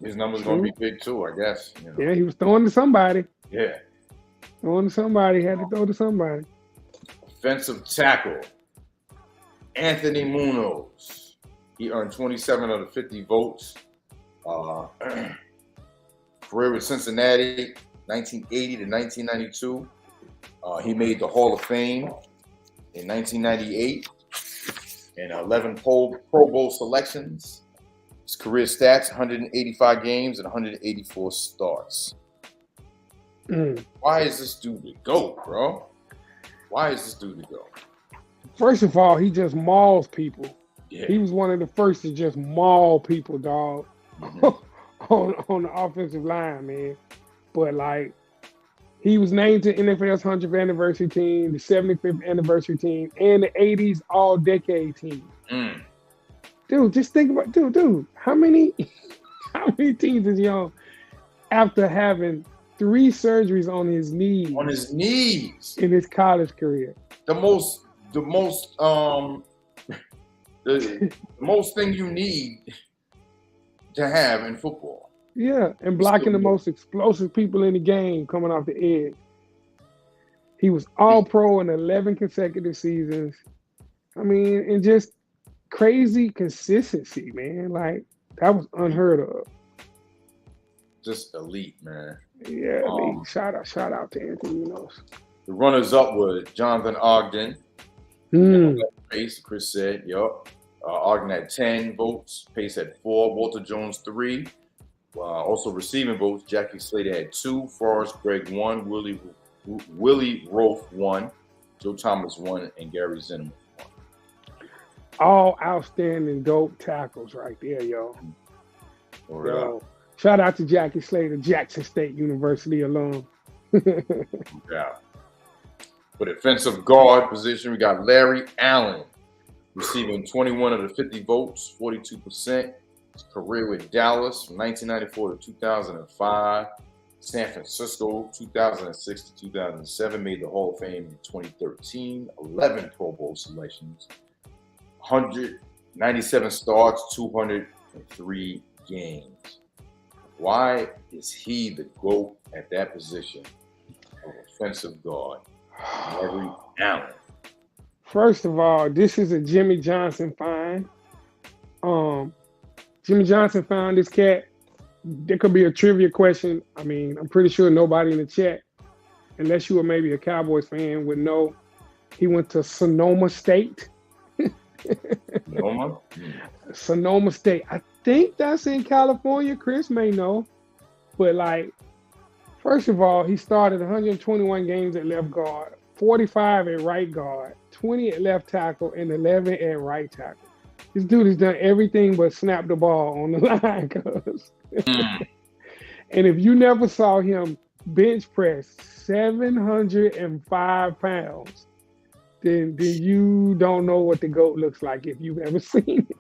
his numbers going to be big too, I guess. Yeah, he was throwing to somebody. Yeah. Throwing to somebody, had to throw to somebody. Offensive tackle, Anthony Munoz. He earned 27 of the 50 votes. Career with Cincinnati, 1980 to 1992. He made the Hall of Fame in 1998 and 11 Pro Bowl selections. His career stats, 185 games and 184 starts. Why is this dude the GOAT, bro? Why is this dude the GOAT? First of all, he just mauls people. Yeah. He was one of the first to just maul people, dog, on the offensive line, man. But like, He was named to NFL's 100th anniversary team, the 75th anniversary team, and the 80s all-decade team. Dude, just think about, dude, how many teams is he on after having 3 surgeries on his knees? On his knees in his college career. The most thing you need to have in football. Yeah, and blocking the most explosive people in the game coming off the edge. He was all-pro in 11 consecutive seasons. I mean, and just crazy consistency, man. Like, that was unheard of. Just elite, man. Yeah, shout out to Anthony Munoz. The runners-up were Jonathan Ogden. Pace, Chris said, yup. Ogden had 10 votes. Pace had 4. Walter Jones 3. Also receiving votes, Jackie Slater had 2. Forrest Gregg 1. Willie Rofe 1. Joe Thomas 1. And Gary Zinnemann 1. All outstanding dope tackles right there, yo. Yo. Shout out to Jackie Slater, Jackson State University alum. Yeah. For the defensive guard position, we got Larry Allen receiving 21 of the 50 votes, 42%. His career with Dallas from 1994 to 2005. San Francisco, 2006 to 2007. Made the Hall of Fame in 2013. 11 Pro Bowl selections. 197 starts, 203 games. Why is he the GOAT at that position of offensive guard? Larry Allen. First of all, this is a Jimmy Johnson find. Jimmy Johnson found this cat. There could be a trivia question. I mean, I'm pretty sure nobody in the chat, unless you were maybe a Cowboys fan, would know he went to Sonoma State. Sonoma? Sonoma State. I think that's in California. Chris may know. But, like, first of all, he started 121 games at left guard, 45 at right guard, 20 at left tackle, and 11 at right tackle. This dude has done everything but snap the ball on the line, cuz. And if you never saw him bench press 705 pounds, then you don't know what the GOAT looks like if you've ever seen it.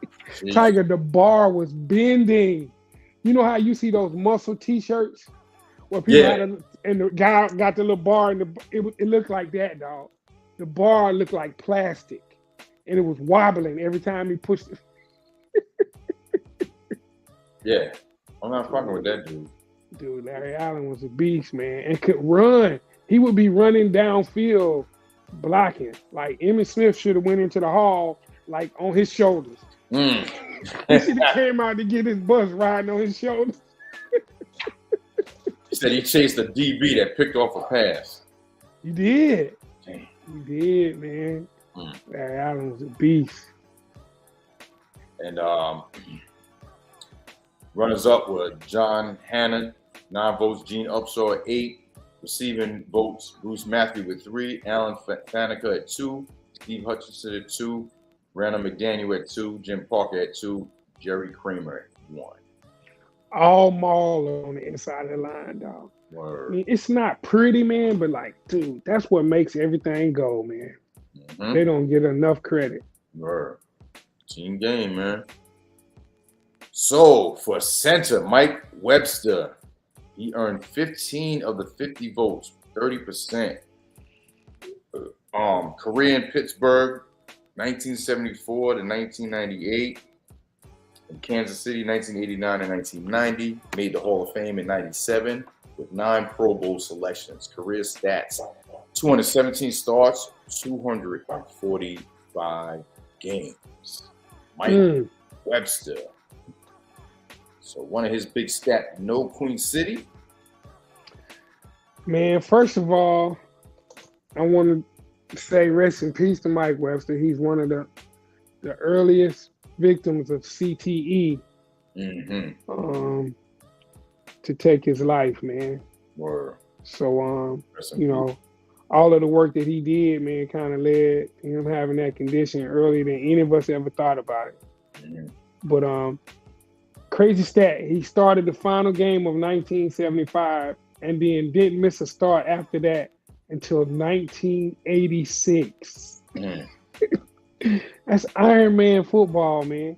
Tiger, the bar was bending. You know how you see those muscle T-shirts where people and the guy got the little bar and it looked like that, dog. The bar looked like plastic. And it was wobbling every time he pushed it. Yeah. I'm not fucking with that dude. Dude, Larry Allen was a beast, man, and could run. He would be running downfield blocking. Like, Emmitt Smith should have went into the hall, like, on his shoulders. He should have came out to get his bus riding on his shoulders. He said he chased a DB that picked off a pass. He did. Damn. He did, man. Larry Allen was a beast. And runners-up were John Hannon, 9 votes. Gene Upshaw, 8. Receiving votes, Bruce Matthew with 3. Alan Faneca at 2. Steve Hutchinson at 2. Randall McDaniel at 2. Jim Parker at 2. Jerry Kramer at 1. All Mauler on the inside of the line, dog. Word. I mean, it's not pretty, man, but, like, dude, that's what makes everything go, man. They don't get enough credit. Word. Team game, man. So, for center, Mike Webster, he earned 15 of the 50 votes, 30%. Career in Pittsburgh, 1974 to 1998. In Kansas City, 1989 and 1990. Made the Hall of Fame in 97 with 9 Pro Bowl selections. Career stats, 217 starts, 245 games. Mike Webster. So one of his big stats, no Queen City. Man, first of all, I want to say rest in peace to Mike Webster. He's one of the earliest victims of CTE to take his life, man. Word. So, you know, all of the work that he did, man, kind of led to him having that condition earlier than any of us ever thought about it. But crazy stat, he started the final game of 1975 and then didn't miss a start after that until 1986. That's Iron Man football, man.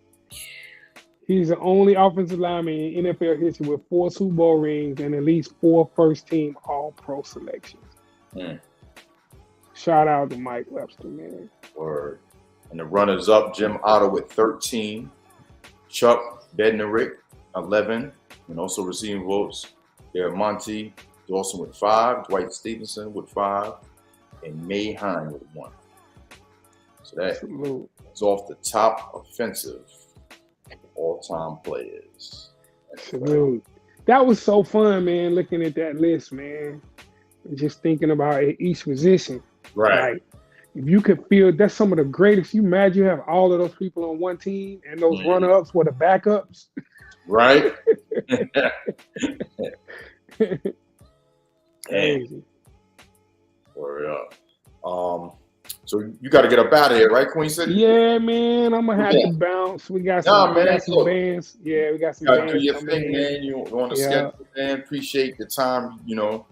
He's the only offensive lineman in NFL history with 4 Super Bowl rings and at least 4 first-team All-Pro selections. Shout out to Mike Webster, man. Word. And the runners-up, Jim Otto with 13, Chuck Bednarik, 11, and also receiving votes. There are Monty Dawson with 5, Dwight Stevenson with 5, and May Hine with 1. So that is off the top offensive all-time players. Salute. That was so fun, man, looking at that list, man. And just thinking about each position. Right. Like, if you could feel that's some of the greatest, you imagine you have all of those people on one team and those runner-ups were the backups. Right. Crazy. Word up. So you got to get up out of here, right, Queen City? Yeah, man. I'm gonna have to bounce. We got some, bands. Yeah, we got some bands. Do your thing, man. You on the schedule, man. Appreciate the time. You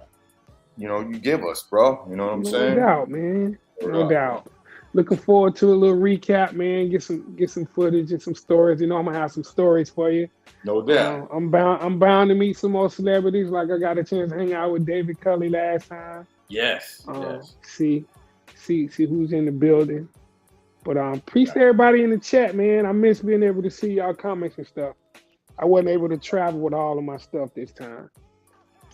give us, bro. You know what I'm saying? No doubt, man. No doubt. Looking forward to a little recap, man. Get some footage and some stories. You know, I'm gonna have some stories for you. No doubt. I'm bound to meet some more celebrities. Like I got a chance to hang out with David Culley last time. Yes. See who's in the building. But appreciate everybody in the chat, man. I miss being able to see y'all comments and stuff. I wasn't able to travel with all of my stuff this time.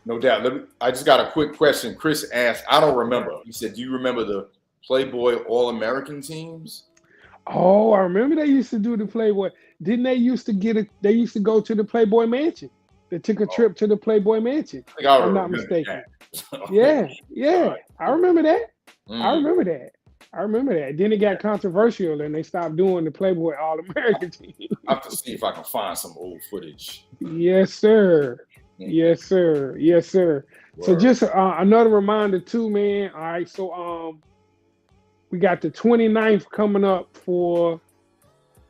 No doubt. I just got a quick question. Chris asked, I don't remember. He said, do you remember the Playboy All-American teams? Oh, I remember they used to do the Playboy. Didn't they used to they used to go to the Playboy Mansion? They took a trip to the Playboy Mansion. If I'm not mistaken. Yeah. I remember that. I remember that. Then it got controversial and they stopped doing the Playboy All-American team. I have to see if I can find some old footage. Yes, sir. Yes, sir. Word. So just another reminder too, man. All right, so we got the 29th coming up for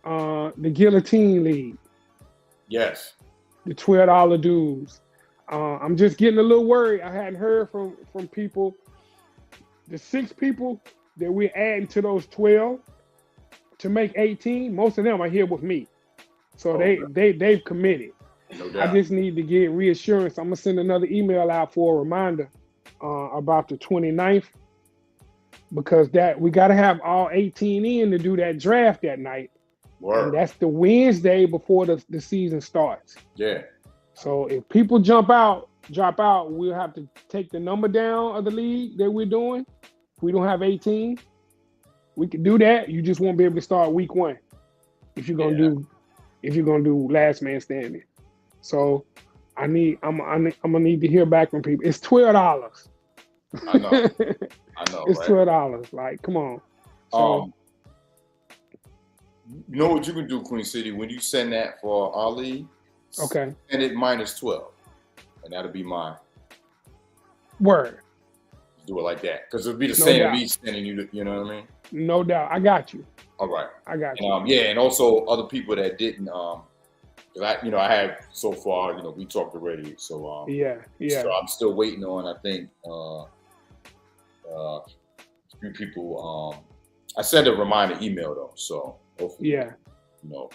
the Guillotine League. Yes. The $12 dues. I'm just getting a little worried. I hadn't heard from people. The 6 people that we're adding to those 12 to make 18, most of them are here with me. So they've committed. No doubt. I just need to get reassurance. I'm gonna send another email out for a reminder about the 29th because that we gotta have all 18 in to do that draft that night. Word. And that's the Wednesday before the season starts. Yeah. So if people drop out, we'll have to take the number down of the league that we're doing. If we don't have 18, we can do that. You just won't be able to start week 1 if you're gonna do last man standing. So I'm gonna need to hear back from people. It's $12. I know. It's $12. Like, come on. So, you know what you can do, Queen City, when you send that for our league? Okay. Send it -12, and that'll be mine. Word. Do it like that, because it'll be the same as me sending you. You know what I mean? No doubt. I got you. All right. I got you. And also other people that didn't. Because I had so far. We talked already. So yeah. So I'm still waiting on. I think a few people. I sent a reminder email though. So hopefully,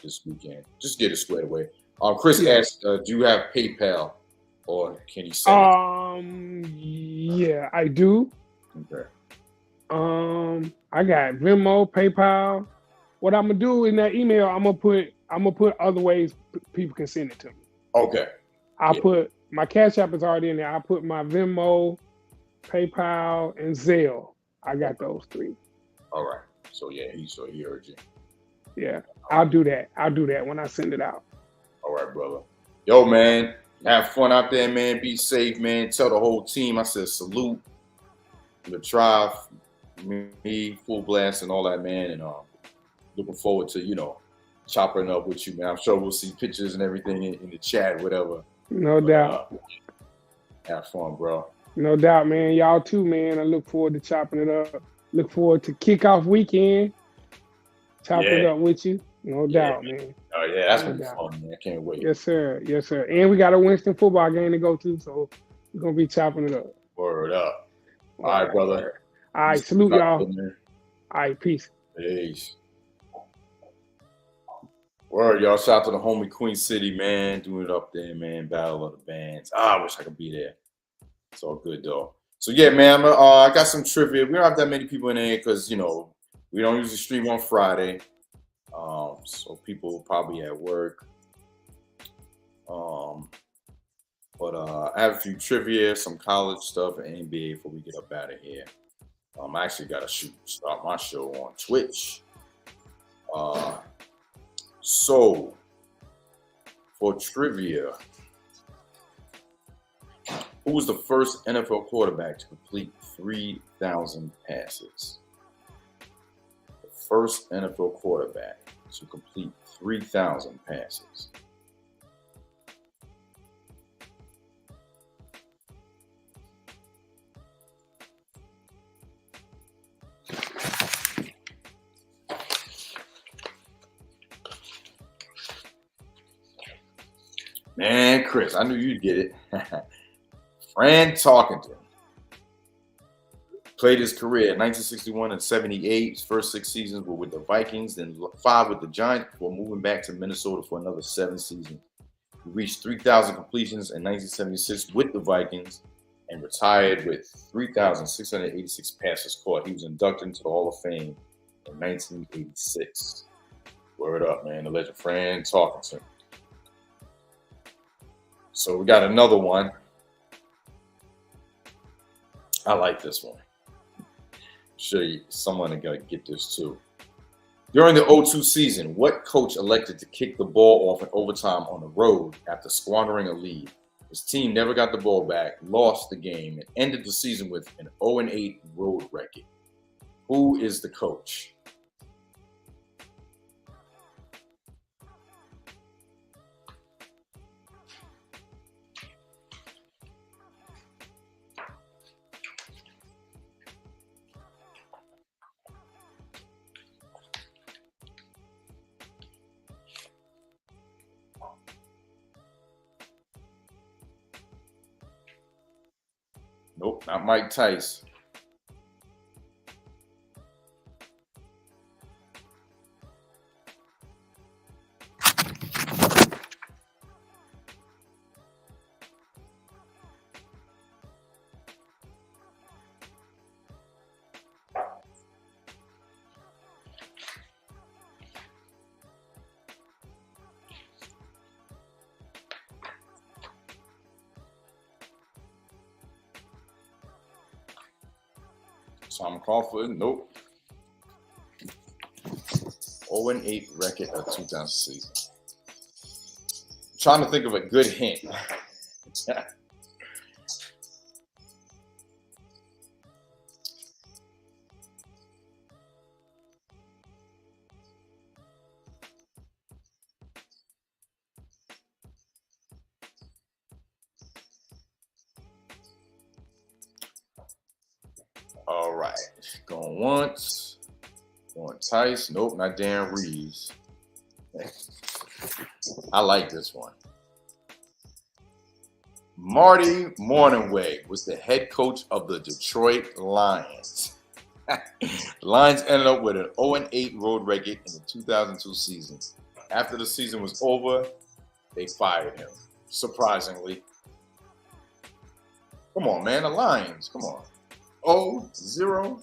this weekend, just get it squared away. Chris asked, "Do you have PayPal, or can you send it?" Yeah, I do. Okay. I got Venmo, PayPal. What I'm gonna do in that email, I'm gonna put other ways people can send it to me. Okay. I'll put my Cash App is already in there. I put my Venmo, PayPal, and Zelle. I got those 3. All right. So he heard you. Yeah, I'll do that. I'll do that when I send it out. All right, brother. Yo, man, have fun out there, man. Be safe, man. Tell the whole team I said salute. The tribe, me, Fullblast, and all that, man. And looking forward to, chopping up with you, man. I'm sure we'll see pictures and everything in the chat, whatever. No doubt. Have fun, bro. No doubt, man. Y'all too, man. I look forward to chopping it up. Look forward to kickoff weekend. Chopping it up with you. No doubt, man. Oh, yeah. That's going to be fun, man. I can't wait. Yes, sir. And we got a Winston football game to go to, so We're gonna be chopping it up. Word up. All right, brother. All right, salute y'all. Up, all right, peace. Peace. Word, y'all. Shout out to the homie Queen City, man. Doing it up there, man. Battle of the Bands. I wish I could be there. It's all good, though. So, yeah, man, I got some trivia. We don't have that many people in there because, you know, we don't usually stream on Friday. So people probably at work. But I have a few trivia, some college stuff, and NBA before we get up out of here. I actually got to start my show on Twitch. So, for trivia, who was the first NFL quarterback to complete 3,000 passes? The first NFL quarterback to complete 3,000 passes. Man, Chris, I knew you'd get it. Fran Tarkenton played his career in 1961 and 78. His first 6 seasons were with the Vikings, then 5 with the Giants before moving back to Minnesota for another 7 seasons. He reached 3,000 completions in 1976 with the Vikings and retired with 3,686 passes caught. He was inducted into the Hall of Fame in 1986. Word up, man. The legend Fran Tarkenton. So we got another one. I like this one. I'm sure someone gonna get this too. During the 0-2 season, what coach elected to kick the ball off in overtime on the road after squandering a lead? His team never got the ball back, lost the game, and ended the season with an 0-8 road record. Who is the coach? Nope, not Mike Tice. Tom Crawford, nope. 0-8 record of 2000 season. I'm trying to think of a good hint. All right, going once, going Tice. Nope, not Dan Reeves. I like this one. Marty Morningway was the head coach of the Detroit Lions. Lions ended up with an 0-8 road record in the 2002 season. After the season was over, they fired him, surprisingly. Come on, man, the Lions, come on. 0-0.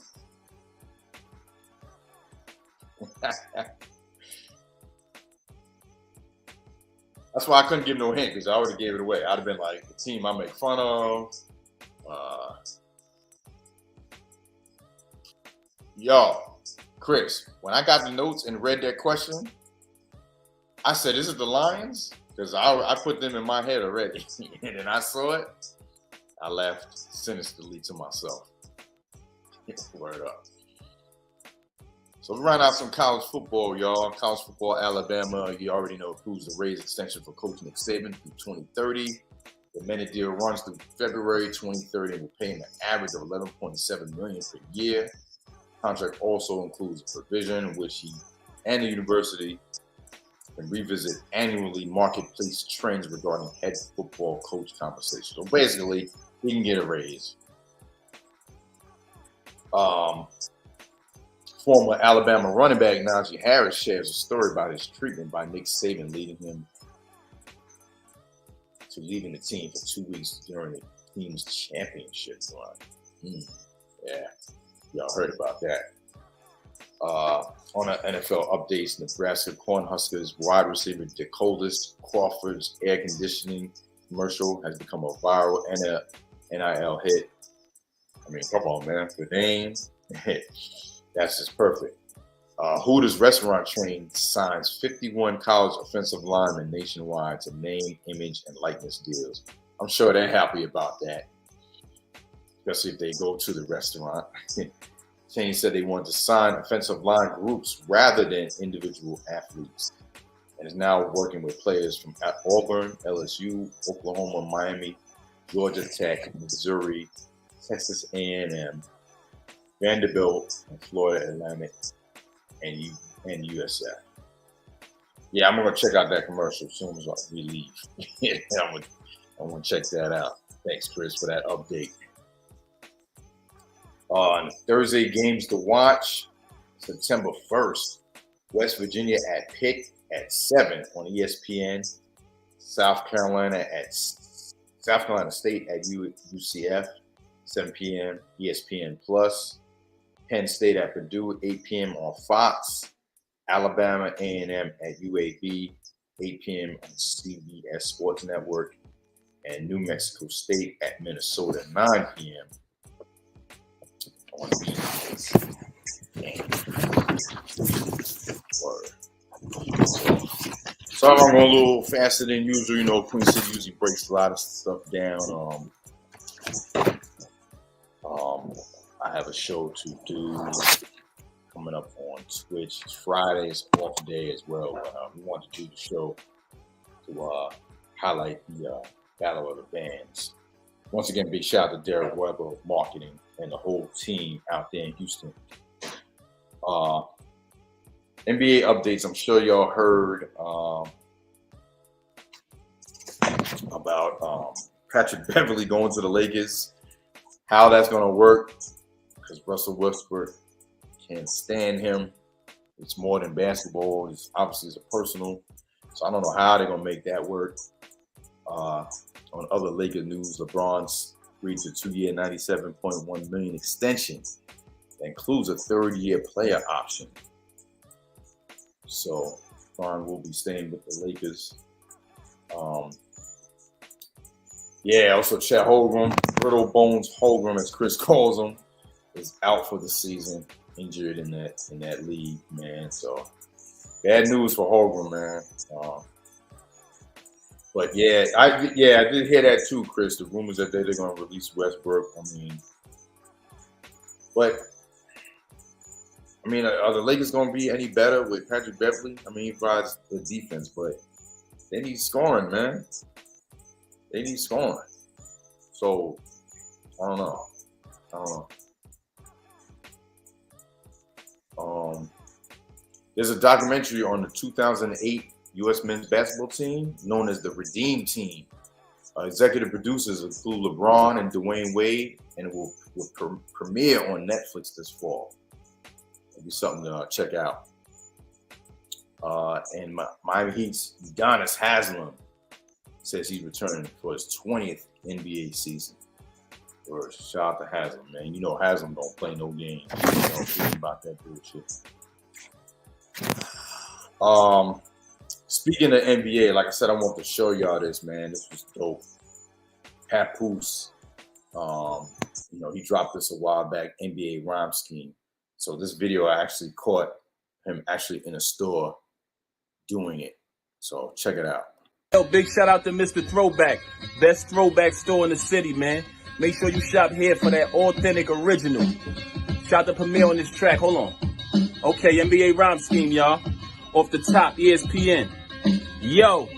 That's why I couldn't give no hint because I already gave it away. I'd have been like the team I make fun of. Y'all, Chris, when I got the notes and read that question, I said, "Is it the Lions?" Because I put them in my head already, and then I saw it. I laughed sinisterly to myself. Word up. So we ran out some college football, y'all. College football, Alabama. You already know approves the raise extension for Coach Nick Saban through 2030. The amended deal runs through February 2030 and will pay him an average of $11.7 million per year. The contract also includes a provision in which he and the university and revisit annually marketplace trends regarding head football coach conversation. So basically, he can get a raise. Former Alabama running back Najee Harris shares a story about his treatment by Nick Saban, leading him to leaving the team for 2 weeks during the team's championship run. Yeah, y'all heard about that. On the NFL updates, Nebraska Cornhuskers wide receiver Dakota's Crawford's air conditioning commercial has become a viral NIL hit. I mean, come on, man. The name, that's just perfect. Hooters restaurant chain signs 51 college offensive linemen nationwide to name, image, and likeness deals. I'm sure they're happy about that, especially if they go to the restaurant. Chain said they wanted to sign offensive line groups rather than individual athletes, and is now working with players from Auburn, LSU, Oklahoma, Miami, Georgia Tech, Missouri, Texas A&M, Vanderbilt, and Florida Atlantic, and USF. Yeah, I'm gonna check out that commercial as soon as we leave. I'm gonna check that out. Thanks, Chris, for that update. On Thursday games to watch, September 1st, West Virginia at Pitt at 7 on ESPN. South Carolina State at UCF, 7 p.m. ESPN Plus. Penn State at Purdue, 8 p.m. on Fox. Alabama A&M at UAB, 8 p.m. on CBS Sports Network. And New Mexico State at Minnesota, 9 p.m. on BS. So I'm going a little faster than usual. You know, Queen City usually breaks a lot of stuff down. I have a show to do coming up on Twitch. Friday's off day as well. We want to do the show to highlight the Battle of the Bands. Once again, big shout out to Derek Weber of marketing and the whole team out there in Houston. NBA updates. I'm sure y'all heard about Patrick Beverly going to the Lakers. How that's going to work, because Russell Westbrook can't stand him. It's more than basketball. It's obviously a personal. So I don't know how they're going to make that work. On other Lakers news, LeBron's agreed to a 2-year, $97.1 million extension that includes a third-year player option. So LeBron will be staying with the Lakers. Also Chet Holmgren, Brittle Bones Holmgren, as Chris calls him, is out for the season, injured in that league, man. So bad news for Holmgren, man. But I did hear that too, Chris. The rumors that they're going to release Westbrook. Are the Lakers going to be any better with Patrick Beverly? He provides the defense, but they need scoring, man. They need scoring. So I don't know. There's a documentary on the 2008 U.S. men's basketball team known as the Redeem Team. Executive producers include LeBron and Dwayne Wade, and it will premiere on Netflix this fall. It'll be something to check out. And Miami Heat's Udonis Haslem says he's returning for his 20th NBA season. Shout out to Haslem, man. You know Haslem don't play no games. Don't about that bullshit. Speaking of NBA, like I said, I want to show y'all this, man. This was dope. Papoose, he dropped this a while back, NBA rhyme scheme. So this video, I actually caught him actually in a store doing it. So check it out. Yo, big shout out to Mr. Throwback. Best throwback store in the city, man. Make sure you shop here for that authentic original. Shout to Premier on this track. Hold on. Okay, NBA rhyme scheme, y'all. Off the top, ESPN. Yo,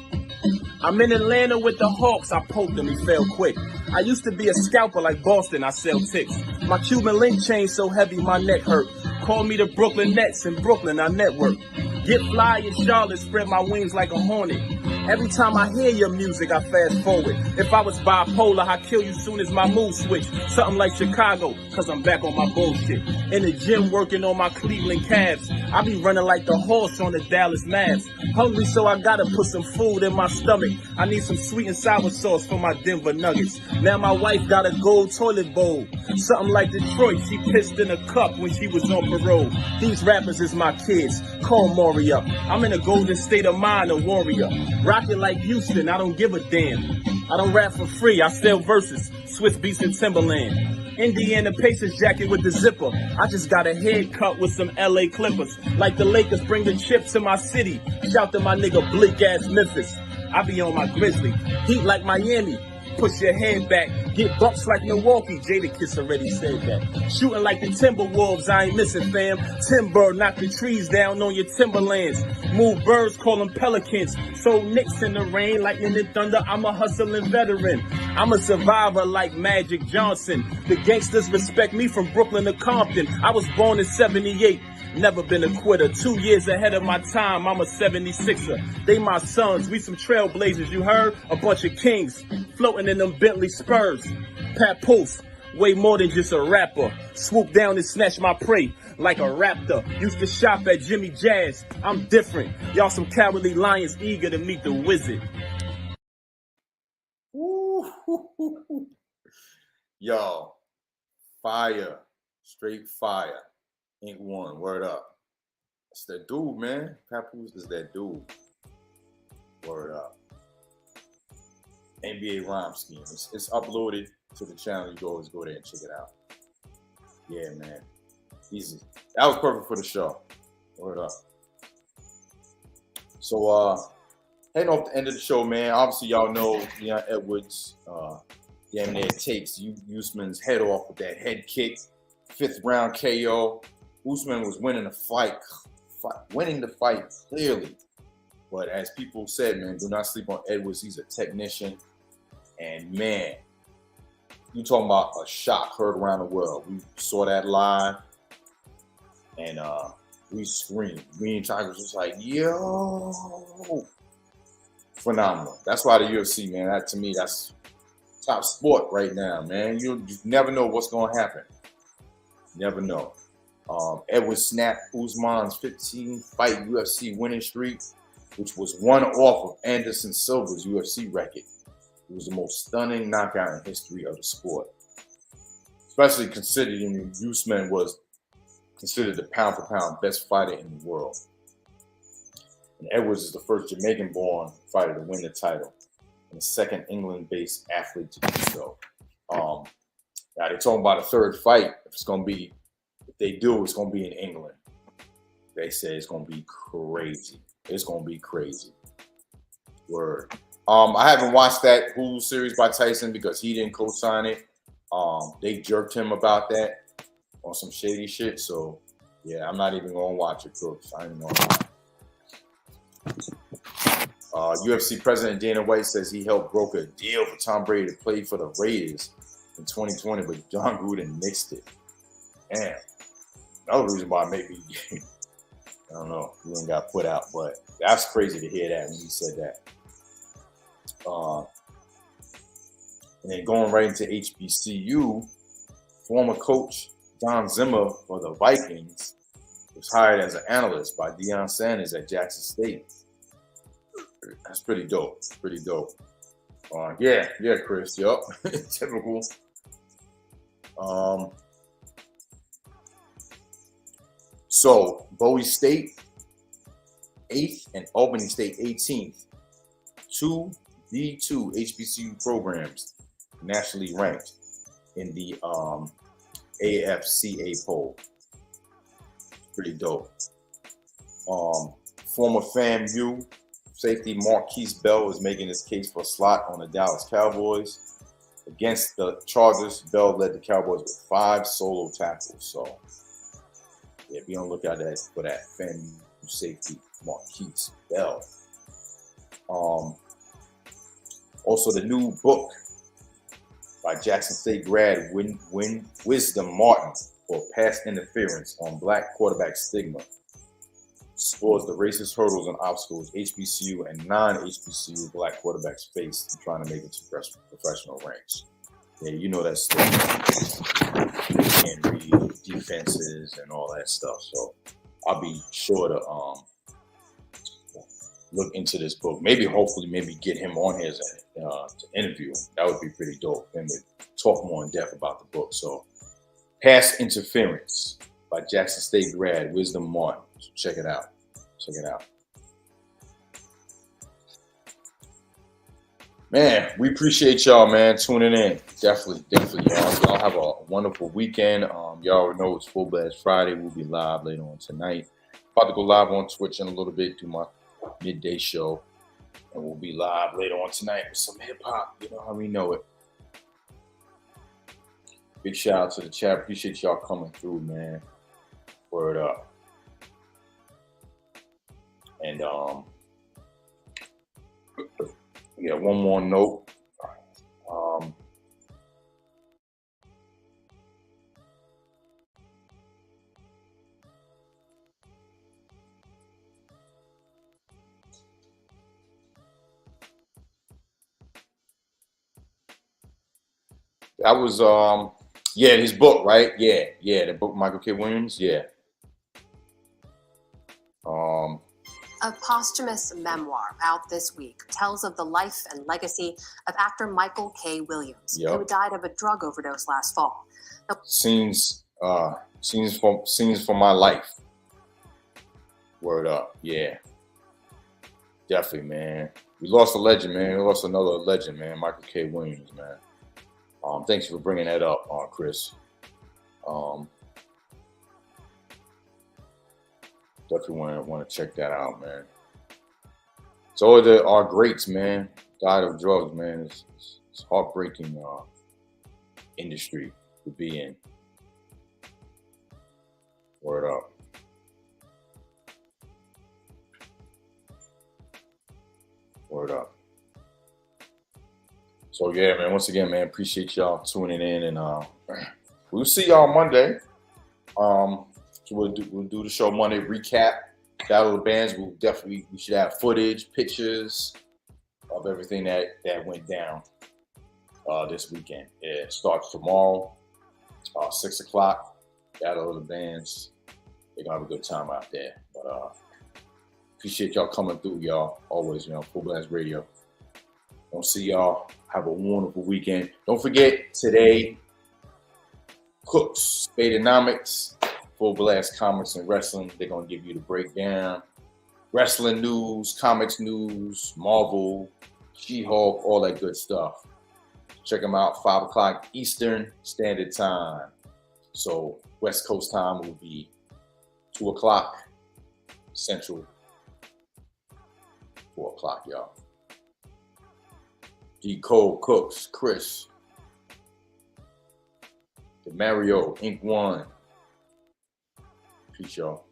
I'm in Atlanta with the Hawks. I poked him, he fell quick. I used to be a scalper like Boston, I sell ticks. My Cuban link chain so heavy my neck hurt. Call me the Brooklyn Nets in Brooklyn, I network. Get fly in Charlotte, spread my wings like a hornet. Every time I hear your music, I fast forward. If I was bipolar, I'd kill you soon as my mood switch. Something like Chicago, cause I'm back on my bullshit. In the gym working on my Cleveland Cavs. I be running like the horse on the Dallas Mavs. Hungry, so I gotta put some food in my stomach. I need some sweet and sour sauce for my Denver Nuggets. Now my wife got a gold toilet bowl. Something like Detroit, she pissed in a cup when she was on parole. These rappers is my kids, call Moria. I'm in a golden state of mind, a warrior. Rockin' like Houston, I don't give a damn. I don't rap for free, I sell verses. Swiss Beats and Timberland. Indiana Pacers jacket with the zipper. I just got a haircut with some LA Clippers. Like the Lakers bring the chip to my city. Shout to my nigga bleak ass Memphis. I be on my Grizzly. Heat like Miami. Push your head back. Get bumps like Milwaukee. Jadakiss already said that. Shooting like the Timberwolves. I ain't missing, fam. Timber, knock the trees down on your timberlands. Move birds, call them pelicans. So Knicks in the rain, lightning and thunder. I'm a hustling veteran. I'm a survivor like Magic Johnson. The gangsters respect me from Brooklyn to Compton. I was born in 78. Never been a quitter. 2 years ahead of my time. I'm a 76er. They my sons. We some trailblazers. You heard? A bunch of kings floating in them Bentley Spurs. Papoose. Way more than just a rapper. Swoop down and snatch my prey like a raptor. Used to shop at Jimmy Jazz. I'm different. Y'all some cowardly lions eager to meet the wizard. Yo, fire. Straight fire. Ink One, word up. That's that dude, man. Papoose is that dude. Word up. NBA rhyme scheme. It's uploaded to the channel. You always go there and check it out. Yeah, man. Easy. That was perfect for the show. Word up. So, heading off the end of the show, man. Obviously, y'all know Leon Edwards, damn near takes Usman's head off with that head kick. 5th round KO. Usman was winning the fight clearly. But as people said, man, do not sleep on Edwards. He's a technician. And, man, you talking about a shock heard around the world. We saw that live. And we screamed. Me and Tigers was like, yo. Phenomenal. That's why the UFC, man, that to me, that's top sport right now, man. You never know what's going to happen. Never know. Edwards snapped Usman's 15-fight UFC winning streak, which was one off of Anderson Silva's UFC record. It was the most stunning knockout in history of the sport, especially considering Usman was considered the pound-for-pound best fighter in the world. And Edwards is the first Jamaican-born fighter to win the title and the second England-based athlete to do so. Now they're talking about a third fight. If they do, it's going to be in England. They say it's going to be crazy. It's going to be crazy. Word. I haven't watched that Hulu series by Tyson because he didn't co-sign it. They jerked him about that on some shady shit. So, yeah, I'm not even going to watch it, folks. I ain't going to watch it. UFC President Dana White says he helped broker a deal for Tom Brady to play for the Raiders in 2020, but John Gruden nixed it. Damn. Another reason why maybe, I don't know, Gruden got put out, but that's crazy to hear that when he said that. And then going right into HBCU, former coach Don Zimmer for the Vikings was hired as an analyst by Deion Sanders at Jackson State. That's pretty dope. Pretty dope. Yeah, Chris. Yup. Typical. So Bowie State 8th and Albany State 18th. 2 D2 HBCU programs nationally ranked in the AFCA poll. Pretty dope. Former FAMU safety Marquise Bell is making his case for a slot on the Dallas Cowboys. Against the Chargers, Bell led the Cowboys with 5 solo tackles. So, yeah, be on the lookout for that FAMU safety Marquise Bell. Also, the new book by Jackson State grad Wisdom Martin for pass interference on black quarterback stigma. explores the racist hurdles and obstacles HBCU and non-HBCU black quarterbacks face in trying to make it to professional ranks. Yeah, you know that stuff. They can't read defenses and all that stuff. So I'll be sure to look into this book. Hopefully, get him on here to interview him. That would be pretty dope. And to talk more in depth about the book. So, Past Interference by Jackson State grad Wisdom Martin. So check it out. Man, we appreciate y'all, man, tuning in. Definitely, y'all. Y'all have a wonderful weekend. Y'all already know it's Fullblast Friday. We'll be live later on tonight. About to go live on Twitch in a little bit, do my midday show, and we'll be live later on tonight with some hip hop. You know how we know it. Big shout out to the chat. Appreciate y'all coming through, man. Word up. And yeah, one more note. That was his book, right? Yeah, the book Michael K. Williams, yeah. A posthumous memoir out this week tells of the life and legacy of actor Michael K. Williams, who died of a drug overdose last fall. Now, scenes for my life. Word up, yeah. Definitely, man. We lost a legend, man. We lost another legend, man. Michael K. Williams, man. Thanks for bringing that up, Chris. Definitely want to check that out, man. So our greats, man, died of drugs, man. It's heartbreaking industry to be in. Word up. Word up. So yeah, man. Once again, man, appreciate y'all tuning in, and we'll see y'all Monday. So we'll do the show Monday, recap, battle of the bands. We should have footage, pictures of everything that went down this weekend. It starts tomorrow, 6 o'clock. Battle of the bands. They're gonna have a good time out there. But appreciate y'all coming through, y'all. Always, Fullblast Radio. Don't see y'all. Have a wonderful weekend. Don't forget today, Cooks, Spadenomics, Fullblast Comics and Wrestling. They're gonna give you the breakdown. Wrestling news, comics news, Marvel, She-Hulk, all that good stuff. Check them out, 5 o'clock Eastern Standard Time. So West Coast time will be 2 o'clock Central, 4 o'clock, y'all. D. Cole, Cooks, Chris, the Mario, Ink One. Peace, y'all.